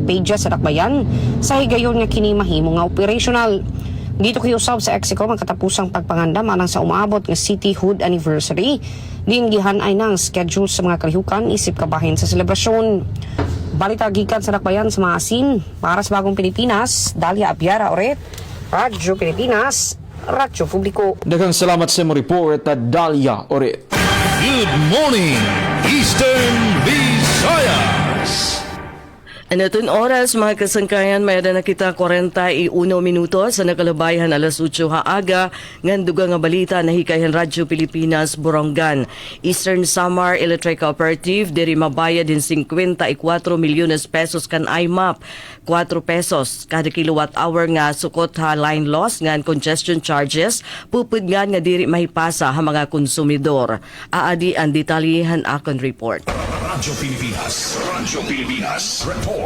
pages sa Dakbayan sa higayon nga kini mahimo nga operational. Dito usab sa Execom ang katapusang pagpangandam alang sa umaabot nga cityhood anniversary. Din gihanay nang schedule sa mga kalihukan isip kabahin sa selebrasyon. Balita gikan sa Dakbayan sa Maasin para sa Bagong Pilipinas, Dalia Abiara Oret, Radyo Pilipinas, Radyo Publiko. Daghang salamat sa mo report at Dalia Oret. Good morning, Eastern Visayas! Anatun oras, mga kasangkayan, mayroon na kita 41 minuto sa nakalabayan alas 8 haaga, nganduga nga balita na hikayan Radyo Pilipinas, Borongan. Eastern Samar Electric Cooperative, diri mabayad din 54 milyones pesos kan IMAP, 4 pesos kada kilowatt hour nga sukot ha line loss ngan congestion charges, pupud nga diri mahipasa ha mga konsumidor. Aadi ang detalyihan akon report. Radyo Pilipinas, report!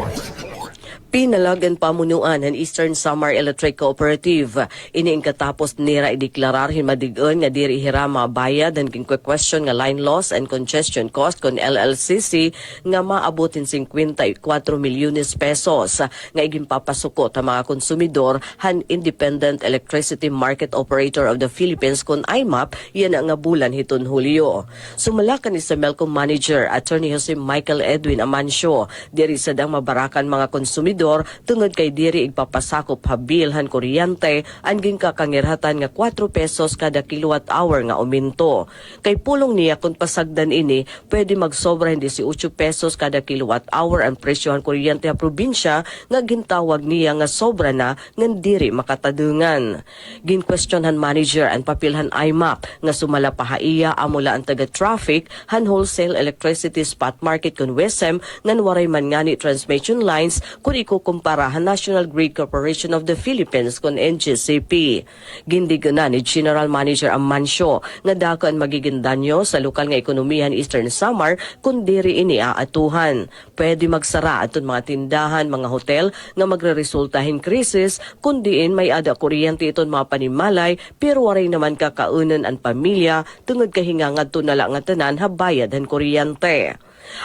Pinalagan pamunuan ng Eastern Samar Electric Cooperative. Ini ang katapos nira ideklarar madigon nga diri hirama bayad and question nga line loss and congestion cost kon LLCC nga maabotin 54 milyones pesos nga igimpapasukot ang mga konsumidor han Independent Electricity Market Operator of the Philippines kon IMAP yan nga bulan hiton Hulyo. Sumalakan ni sa Melcom Manager Attorney Jose Michael Edwin Amancio diri sa dang mabarakan mga konsumidor tungod kay diri igpapasakop habilhan kuryente anging kakangirhatan nga 4 pesos kada kilowatt hour nga uminto. Kay pulong niya kung pasagdan ini, pwede magsobra hindi 18 pesos kada kilowatt hour ang presyohan kuryente sa probinsya nga gintawag niya nga sobra na ngan diri makatadungan. Ginquestionhan manager ang papilhan IMAP nga sumala pahaiya amula ang taga-traffic han wholesale electricity spot market kun WESM ngan waray man ngani transmission lines kung ikukumparahan National Grid Corporation of the Philippines kon NGCP. Gindigana ni General Manager Amancio nga dako ang magiging danyo sa lokal nga ekonomihan Eastern Samar kung diri ini aatuhan. Pwede magsara aton mga tindahan, mga hotel nga magreresultahin krisis kung diin may ada kuryente iton mga panimalay pero waray naman kakaunan ang pamilya tungod kahingangad to na lang nga tanan habayad han kuryente.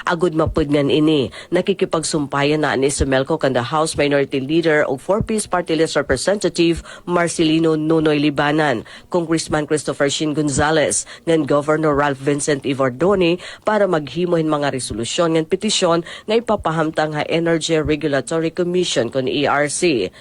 Agud mapudngan ini, nakikipagsumpayan na ni Sumelco kan the House Minority Leader o 4-piece Party List Representative Marcelino Nunoy Libanan, Congressman Christopher Shin Gonzales, ngan Governor Ralph Vincent Ivardoni para maghimohin mga resolusyon ngan petisyon nga ipapahamtang ha Energy Regulatory Commission kon ERC.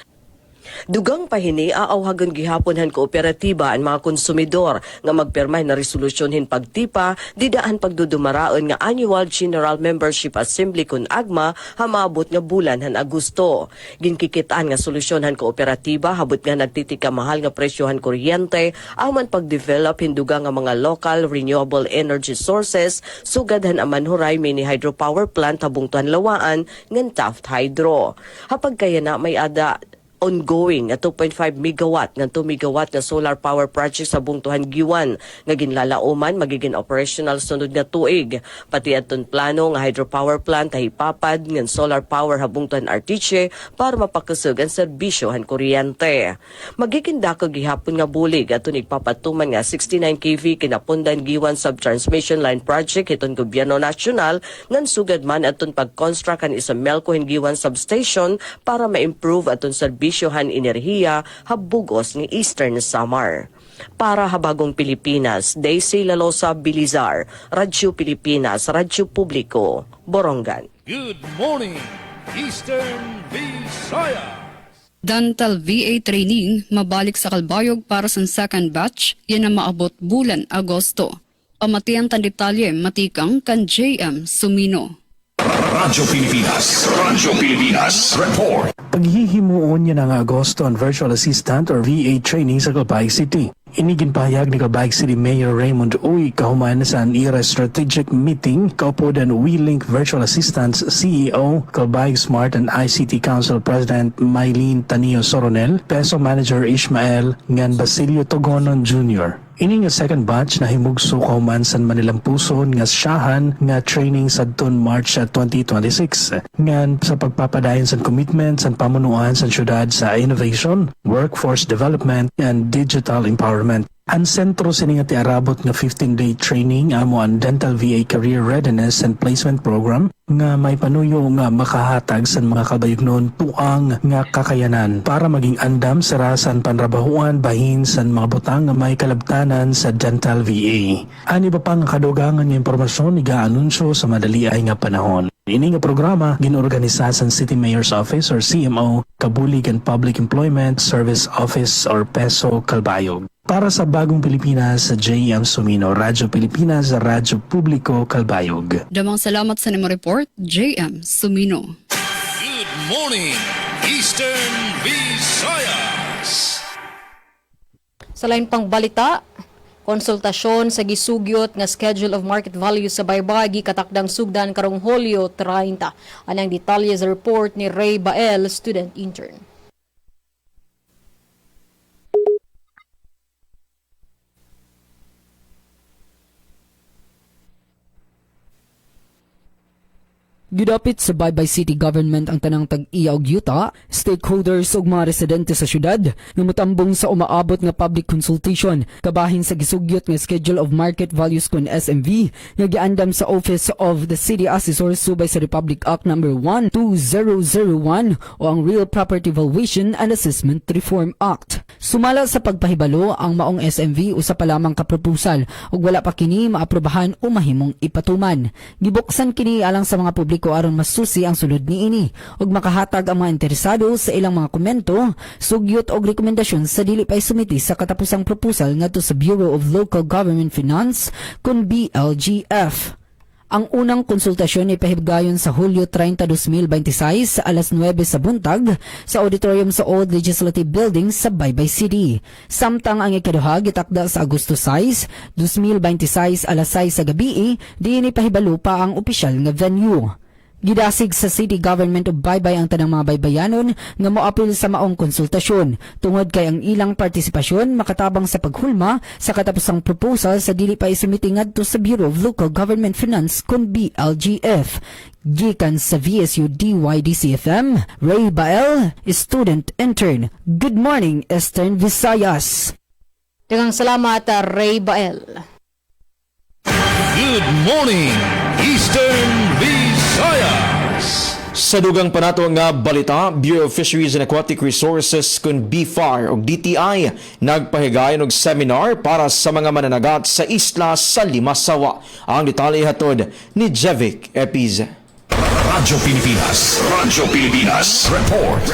Dugang pahini aawhagan gihapon han kooperatiba ang mga konsumidor nga magpermay na resolusyon pagtipa didaan pagdudumaraon nga Annual General Membership Assembly kun AGMA hamaabot nga bulan han Agosto. Ginkikitaan nga solusyon han kooperatiba habot nga nagtitika mahal nga presyohan kuryente aman pagdevelop hinduga nga mga local renewable energy sources sugad han amanhuray mini hydropower plant habungtuan lawaan ngan Taft Hydro. Hapag kaya na may ada ongoing nga 2.5 megawatt nga 2 megawatt nga solar power project sa bungtuhan Giwan nga ginlalauman magiging operational sunod nga tuig. Pati aton plano nga hydropower plant hipapad nga solar power habungtuhan Artiche para mapakasug ang serbisyo han kuryente. Magiging dako gihapon nga bulig aton igpapatuman nga 69 kV kinapundan Giwan subtransmission line project iton gobyerno nasyonal ngan sugad man aton pag-construct kan Isammelco Giwan substation para ma-improve aton serbisyo han enerhiya habugos ng Eastern Samar. Para habagong Pilipinas, Daisy Lalosa Bilizar, Radyo Pilipinas, Radyo Publiko, Borongan. Good morning, Eastern Visayas! Dental VA training mabalik sa Kalbayog para sa second batch, yan na maabot bulan Agosto. Pamatian tan detalye matikang kan JM Sumino. Radyo Pilipinas, report! Paghihimuon niya ng Agosto ang Virtual Assistant or VA training sa Calbayog City. Inigin pahayag ni Calbayog City Mayor Raymond Uy kahuman sa IRA Strategic Meeting kaupodan WeLink Virtual Assistants CEO, Calbayog Smart and ICT Council President Mylene Tanio Soronel, PESO Manager Ishmael ngan Basilio Togonon Jr. Ini nga second batch na himugso kauman sa Manilang Puson nga syahan nga training sa March 2026 ngan sa pagpapadayon sa commitment sa pamunuan sa syudad sa innovation, workforce development, and digital empowerment. Ang sentro sining ati arabot nga 15-day training amo ang Dental VA Career Readiness and Placement Program nga may panuyo nga makahatag sa mga kabayugnon tuang nga kakayanan para maging andam sa rasan panrabahuan bahin sa mga butang nga may kalabtanan sa Dental VA. Ani ba pang kadugangan nga impormasyon iga-anunsyo sa madali ay nga panahon. Ini nga programa ginorganisa sa City Mayor's Office or CMO, Kabulig and Public Employment Service Office or PESO Calbayog. Para sa Bagong Pilipinas sa JM Sumino, Radyo Pilipinas, Radyo Publiko, Calbayog. Damang salamat sa nimo report, JM Sumino. Good morning, Eastern Visayas! Sa lain pang balita, konsultasyon sa gisugyot nga schedule of market value sa baybay katakdang sugdan karong Hulyo 30. Anang detalye sa report ni Ray Bael, student intern. Gidapit sa Baybay City Government ang tanang tag-iya og yuta, stakeholders ug mga residente sa syudad nga motambong sa umaabot nga public consultation kabahin sa gisugyot nga Schedule of Market Values kun SMV nga giandam sa Office of the City Assessor subay sa Republic Act No. 12001 o ang Real Property Valuation and Assessment Reform Act. Sumala sa pagpahibalo ang maong SMV usa pa lamang ka proposal ug wala pa kini maaprobahan o mahimong ipatuman. Gibuksan kini alang sa mga publiko aron masusi ang sulod niini ug makahatag ang mga interesado sa ilang mga komento, sugyot og rekomendasyon sa dili pay sumiti sa katapusang proposal ngadto sa Bureau of Local Government Finance kun BLGF. Ang unang konsultasyon ay pahibgayon sa Hulyo 30, 2026 sa alas 9 sa buntag sa auditorium sa Old Legislative Building sa Baybay City. Samtang ang ikaduha gitakda sa Agosto 6, 2026 alas 6 sa gabi, diini pahibalo pa ang opisyal nga venue. Gidasig sa City Government of Baybay ang tanang mga baybayanon nga moapil sa maong konsultasyon tungod kay ang ilang partisipasyon makatabang sa paghulma sa katapusang proposal sa dili pa isumiti ngadto sa Bureau of Local Government Finance kun BLGF. Gikan sa VSU DYDC-FM, Ray Bael, student intern. Good morning, Eastern Visayas. Daghang salamat, Ray Bael. Good morning, Eastern Visayas! Sa dugang panato nga balita, Bureau of Fisheries and Aquatic Resources kun BFAR o DTI nagpahigayon og seminar para sa mga mananagat sa isla sa Limasawa. Ang detalye hatod ni Jevic Epiz. Radyo Pilipinas Report.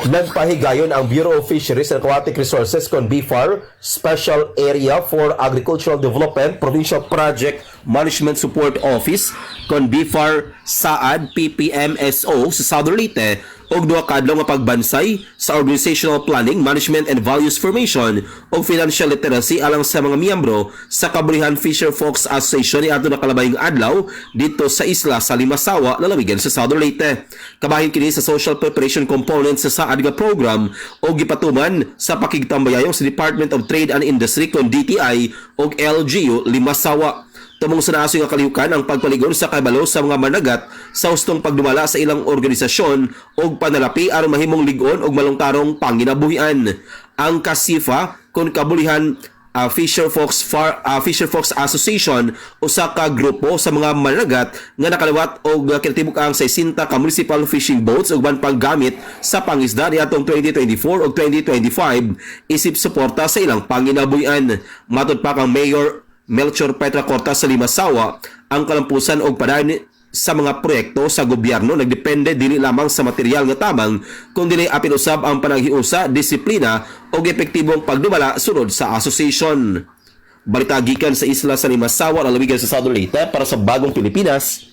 Nagpahigayon ang Bureau of Fisheries and Aquatic Resources kon BFAR, Special Area for Agricultural Development Provincial Project Management Support Office kon BFAR Saad PPMSO sa Southern Leyte og duha ka adlaw nga pagbansay sa organizational planning, management and values formation o financial literacy alang sa mga miyembro sa Kabulihan Fisher Folks Association ni ato nakalabayng adlaw dito sa isla sa Limasawa, lalawigan sa Southern Leyte. Kabahin kini sa social preparation component sa saad nga program o gipatuman sa pakigtambayayong sa Department of Trade and Industry kon DTI og LGU Limasawa. Tumong sa naasoy nga kalihukan ang pagpaligon sa kabalo sa mga managat sa hustong pagdumala sa ilang organisasyon o panalapi aron mahimong ligon og malungtarong panginabuhian. Ang Kasifa kon Kabulihan Fisher Folks Association usa ka grupo sa mga managat nga nakaliwat og kinatibuk-ang 60 ka municipal fishing boats ug ban paggamit sa pangisda niadtong 2024 ug 2025 isip suporta sa ilang panginabuhian. Matud pa kang Mayor Melchor Petra Corta sa Limasawa, ang kalampusan og padayon sa mga proyekto sa gobyerno nagdepende dili lamang sa material nga tabang kundi apil usab ang panaghiusa, disiplina o epektibong pagdumala sunod sa association. Balita gikan sa isla sa Limasawa, lalawigan sa Southern Leyte para sa Bagong Pilipinas.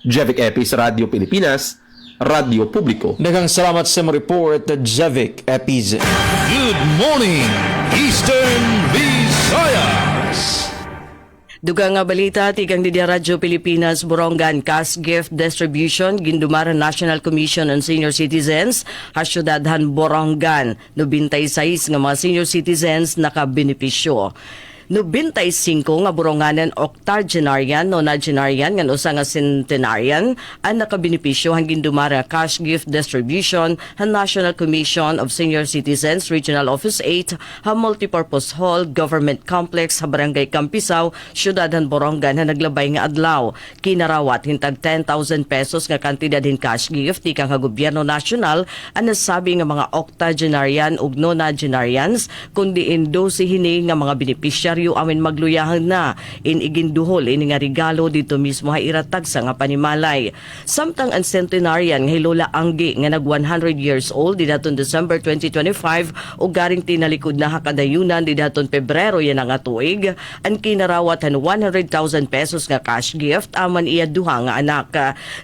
Jevic Epi sa Radyo Pilipinas, Radyo Publiko. Daghang salamat sa mga report, Jevic Epiz. Good morning, Eastern Visayas! Dugang nga balita, tigang di Radyo Pilipinas, Borongan, Cash Gift Distribution, Gindumaran National Commission on Senior Citizens, Hasyudadhan Borongan, 96 nga mga senior citizens nakabenepisyo. 95 nga boronganan octogenarian, nonagenarian, nga usa nga centenarian, ang nakabenepisyo hanggang dumara cash gift distribution ang National Commission of Senior Citizens, Regional Office 8, ha Multipurpose Hall, Government Complex, ha Barangay Campisaw, Syudadhan Borongan, ha naglabay nga adlaw. Kinarawat, hintag 10,000 pesos nga kantidad in cash gift, ikang ha Gobyerno Nasyonal, ang nasabi nga mga octogenarian ug nonagenarians, kundi in 12 hini nga mga beneficiary amin magluyahan na iniginduhol ini nga regalo dito mismo ha iratag sa nga panimalay. Samtang ang centenarian nga Lola Anggi nga nag 100 years old di daton December 2025 ug garing tinalikod na hakadayunan di daton Pebrero yan nga tuig, ang kinarawatan 100,000 pesos nga cash gift aman iya duha nga anak.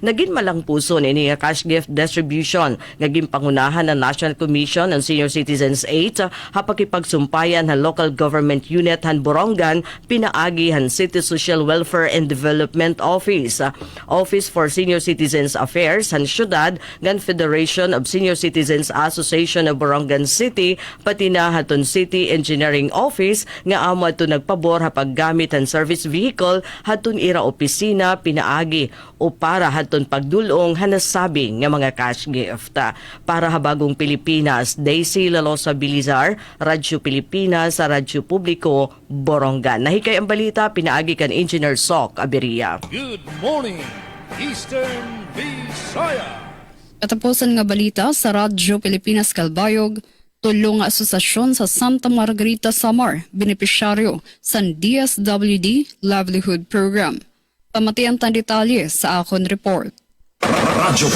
Nagin malang puso ini nga cash gift distribution nga ginpangunahan ng National Commission on Senior Citizens 8 ha pakipagsumpayan ng local government unit han Borongan, pinaagi han City Social Welfare and Development Office, Office for Senior Citizens Affairs han syudad, ngan Federation of Senior Citizens Association of Borongan City, pati na haton City Engineering Office nga amo ato nagpabor ha paggamit han service vehicle haton ira opisina pinaagi o para haton pagdulong hanasabi nga mga cash gift. Para ha Bagong Pilipinas, Daisy Lalosa Bilizar, Radyo Pilipinas sa Radyo Publiko, Borongan. Nahikay ang balita, pinaagi kan Engineer Sok Aberia. Good morning, Eastern Visayas! Katapusan nga balita sa Radyo Pilipinas Kalbayog, tulong nga asosasyon sa Santa Margarita Samar, benepisyaryo sa DSWD Livelihood Program. Pamatian tan detalye sa akon report. Radyo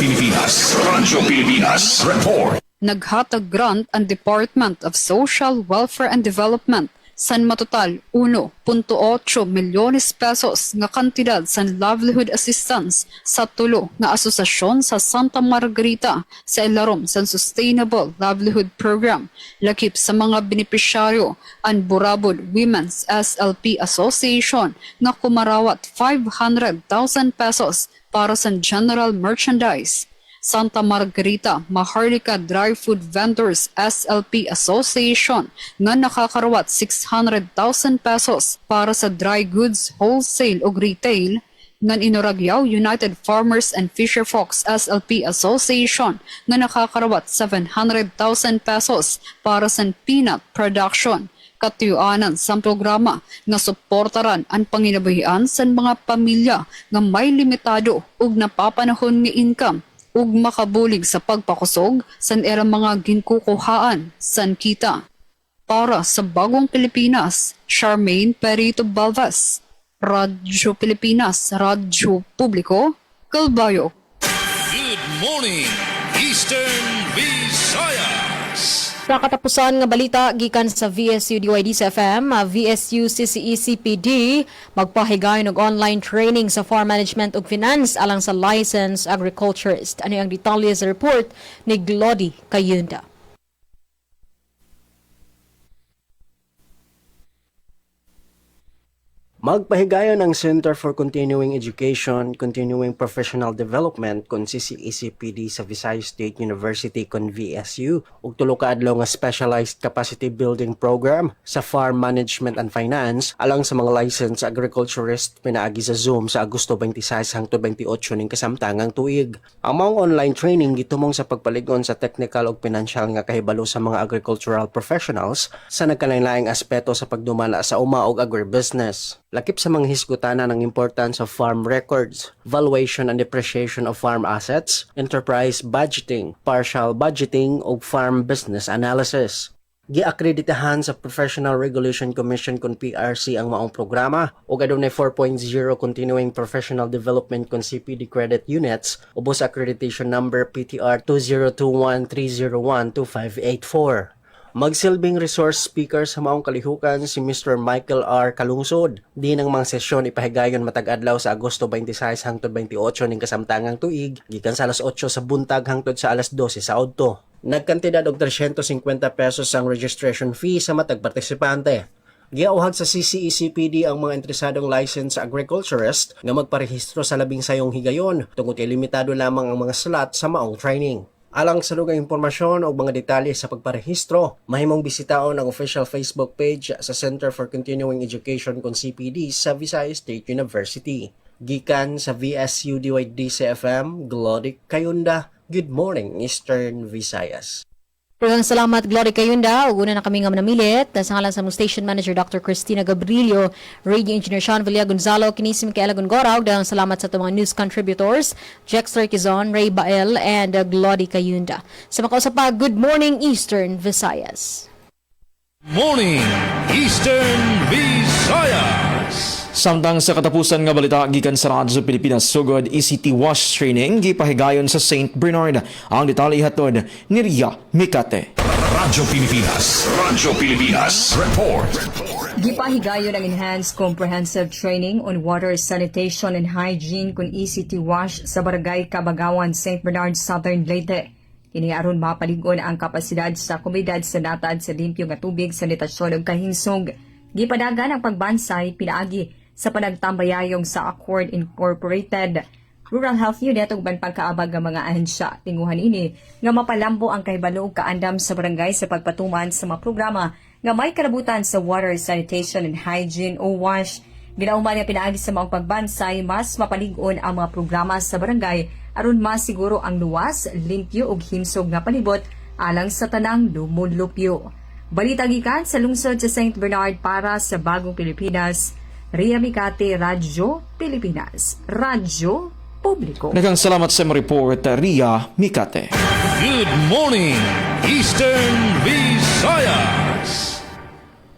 Pilipinas Report. Naghatag grant ang Department of Social Welfare and Development san matotal 1.8 milyones pesos nga kantidad san livelihood assistance sa tulo nga asosasyon sa Santa Margarita sa ilarom sa Sustainable Livelihood Program. Lakip sa mga benepisyaryo ang Burabod Women's SLP Association nga kumarawat 500,000 pesos para sa general merchandise. Santa Margarita Maharlika Dry Food Vendors SLP Association nga nakakarawat 600,000 pesos para sa dry goods wholesale o retail. Ngan Inoragyaw United Farmers and Fisher Folks SLP Association nga nakakarawat 700,000 pesos para sa peanut production. Katuyuanan sa programa nga suportaran ang panginabuhian sa mga pamilya nga may limitado ug napapanahon nga income ug makabulig sa pagpakusog sa erang mga ginkukuhaan san kita. Para sa Bagong Pilipinas, Charmaine Perito Balvas, Radyo Pilipinas, Radyo Publiko, Calbayog. Good morning, Eastern Visayas! Sa katapusan nga balita gikan sa VSU DYD-FM, VSU CCECPD magpahigayon og online training sa farm management ug finance alang sa licensed agriculturist. Ano ang detalye sa report ni Glody Kayunda. Magpahigayon ang Center for Continuing Education, Continuing Professional Development kon CCECPD sa Visayas State University kon VSU ug tulo ka adlaw nga specialized capacity building program sa farm management and finance alang sa mga licensed agriculturist pinaagi sa Zoom sa Agosto 26 hangtod 28 ning kasamtangang tuig. Ang mga online training gitumong sa pagpalig-on sa technical ug financial nga kahibalo sa mga agricultural professionals sa nagkalain-laing aspeto sa pagdumala sa uma ug agribusiness. Lakip sa mga hisgutana ng importance of farm records, valuation and depreciation of farm assets, enterprise budgeting, partial budgeting ug farm business analysis. Giakreditahan sa Professional Regulation Commission kon PRC ang maong programa ug adunay 4.0 Continuing Professional Development kon CPD credit units ubos accreditation number PTR 2021301254. Magsilbing resource speaker sa maong kalihukan si Mr. Michael R. Kalungsod. Di ng mga sesyon ipahigayon matag-adlaw sa Agosto 26 hangtod 28 ning kasamtangang tuig, gikan sa alas 8 sa buntag hangtod sa alas 12 sa adto. Nagkantidad og 350 pesos ang registration fee sa matag partisipante. Giauhag sa CCECPD ang mga interesadong licensed agriculturist nga magparehistro sa labing sayong higayon tungod kay limitado lamang ang mga slot sa maong training. Alang sa lugang impormasyon o mga detalye sa pagparehistro, mahimong bisitaon ang official Facebook page sa Center for Continuing Education kon CPD sa Visayas State University. Gikan sa VSU DYD-FM, Glody Kayunda. Good morning, Eastern Visayas. Maraming salamat, Glory Kayunda. Ug una na kami nga manamilit. Sa ngalan sa mong Station Manager Dr. Cristina Gabrilio, Radio Engineer Sean Villa Gonzalo, kinisim kay Elagon Goraw. Dalang salamat sa mga news contributors, Jexter Quizon, Ray Bael, and Glory Kayunda. Sa makausap pa, good morning, Eastern Visayas. Morning, Eastern Visayas! Samtang sa katapusan nga balita gikan sa Radyo Pilipinas Sugod ECT Wash Training gipahigayon sa St. Bernard. Ang detalye hatod ni Ria Mikate. Radyo Pilipinas Report. Gipahigayon ang Enhanced Comprehensive Training on Water, Sanitation and Hygiene kun ECT Wash sa Barangay Kabagawan, St. Bernard, Southern Leyte. Kini aron mapalig-on ang kapasidad sa komunidad sa natad sa limpyo nga tubig, sanitasyon ug kahinsog. Gipadagan ang pagbansay pinaagi sa panagtambayayong sa Accord Incorporated Rural Health Unit ug ban pagkaabag nga mga ahensya. Tinguhan ini nga mapalambo ang kahibalo ug kaandam sa barangay sa pagpatuman sa mga programa nga may kalabutan sa water, sanitation and hygiene o WASH. Ginauman nga pinaagi sa mga pagbansay mas mapalig-on ang mga programa sa barangay aron masiguro ang luwas, limpyo ug himsog nga palibot alang sa tanang lumulupyo. Balita gikan sa lungsod sa St. Bernard para sa Bagong Pilipinas. Ria Mikate, Radyo Pilipinas, Radyo Publiko. Nagang salamat sa report, Ria Mikate. Good morning, Eastern Visayas!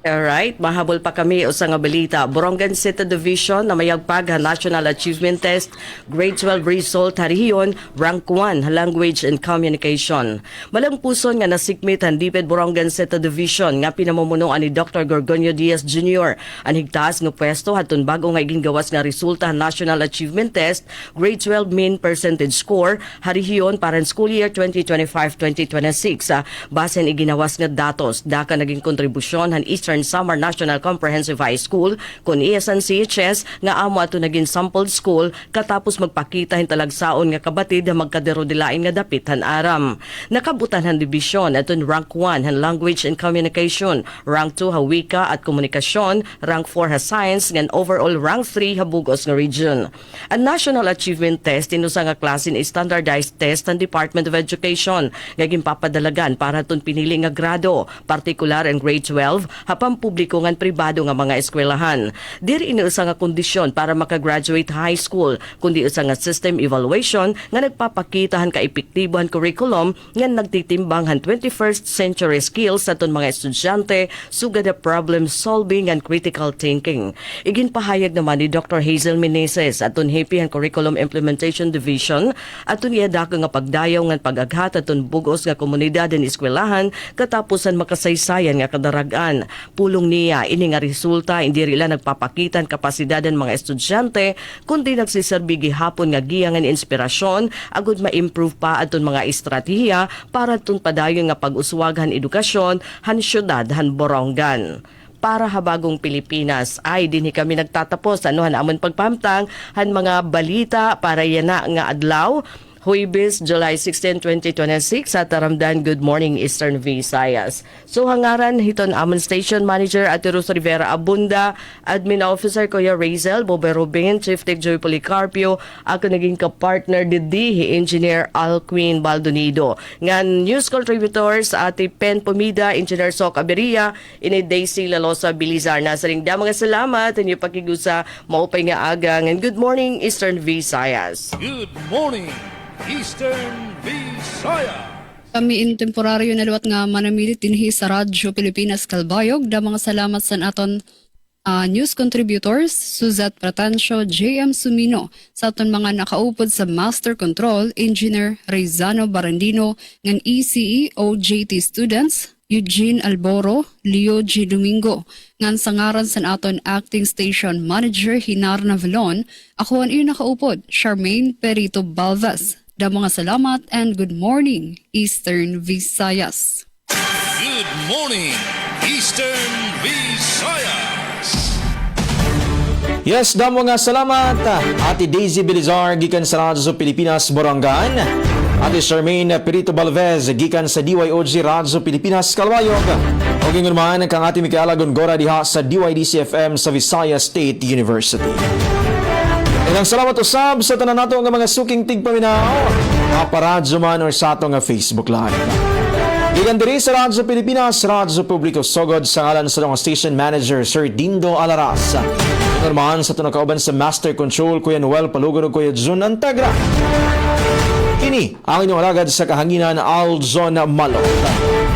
Alright, mahabol pa kami o sa nga balita. Borongan City Division na mayagpag National Achievement Test, Grade 12 result hariyon, Rank 1, Language and Communication. Malang puson nga nasikmit handipid Borongan City Division nga pinamumunuan ni Dr. Gorgonio Diaz Jr. Ang higtaas nga pwesto hatun bago nga igingawas nga resulta National Achievement Test, Grade 12 mean percentage score hariyon para school year 2025-2026. Basen iginawas nga datos, daka naging kontribusyon han Eastern Samar National Comprehensive High School kun ESN CHS nga amo ato naging sample school katapos magpakita hin talagsaon nga kabatid nga magkadero dilain nga dapit han aram. Nakabutan han dibisyon aton rank 1 han Language and Communication, rank 2 ha Wika at Komunikasyon, rank 4 ha Science ngan overall rank 3 ha Bugos nga region. Ang National Achievement Test inusa nga klase ni standardized test ng Department of Education nga ginpapadalagan para aton pinili nga grado, partikular ang grade 12 ha apan publiko ngan pribado nga mga eskwelahan. Diri ini usa nga kondisyon para makagraduate high school, kundi usa nga system evaluation nga nagpapakitahan ka epektibohan curriculum nga nagtitimbang han 21st century skills sa aton mga estudyante sugad na problem solving and critical thinking. Iginpahayag naman ni Dr. Hazel Meneses aton Happy and Curriculum Implementation Division aton iadako nga pagdayaw nga pag-aghat aton bugos nga komunidad and eskwelahan katapusan makasaysayan nga kadaragan. Pulong niya ini nga resulta hindi rila nagpapakitan kapasidad ng mga estudyante kundi nagsiserbi gihapon nga giyangan inspirasyon agud ma-improve pa aton mga estratehiya para aton padayon nga pag-uswaghan edukasyon han syudad han Borongan. Para habagong Pilipinas ay dinhi kami nagtatapos anuhan amon pagpamtang han mga balita para yana nga adlaw Huwebes, July 16, 2026 sa Taramdan. Good morning, Eastern Visayas. So hangaran hiton amon Station Manager at Rose Rivera Abunda, Admin Officer Kuya Razel, Bobe Rubin, Chief Tech Joy Policarpio, ako naging kapartner di Engineer Alquin Baldonido. Ngan news contributors Ate Pen Pomida, Engineer Sok Aberia, ini Daisy Lalosa Bilizar. Nasaring da mga salamat inyo pakigusa maupay nga aga. Ngan good morning, Eastern Visayas. Good morning, Eastern Visayas. Kami in temporaryo na luwat nga manamilit dinhi sa Radyo Pilipinas Kalbayog. Da mga salamat sa aton news contributors, Suzette Pratancio, JM Sumino, sa aton mga nakaupod sa Master Control, Engineer Rizano Barandino, ng ECE OJT students, Eugene Alboro, Leo G. Domingo, ngan sangaran sa aton Acting Station Manager Hinar Navalon, ako ang iyo nakaupod, Charmaine Perito Balvas. Da mga salamat and good morning, Eastern Visayas. Good morning, Eastern Visayas. Yes, damo nga salamat. Ate Daisy Bilizar, gikan sa Radyo Pilipinas, Borongan. Ate Charmaine Perito Balvez, gikan sa DYOG Radyo Pilipinas, Calbayog. O gingon man kang Ate Micaela Gongora diha sa DYDC-FM sa Visayas State University. Ilang salamat usab sa tanan nato nga mga suking tigpaminaw, paradyo man or sa ato nga Facebook Live. Gikan diri sa Radyo Pilipinas, Radyo Publiko Sogod sa ngalan sa mga Station Manager Sir Dindo Alaras. Norman sa tunang kauban sa Master Control Kuya Noel Palugod ug Kuya Jun Antagra. Kini ang inyong alagad sa kahanginan Alzon Malot.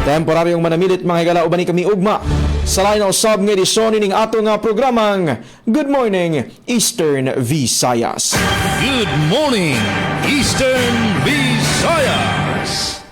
Temporaryong manamilit mga higala uban ni kami ugma sa lain na usab nga edisyon ning ato nga programang Good Morning Eastern Visayas. Good morning, Eastern Visayas.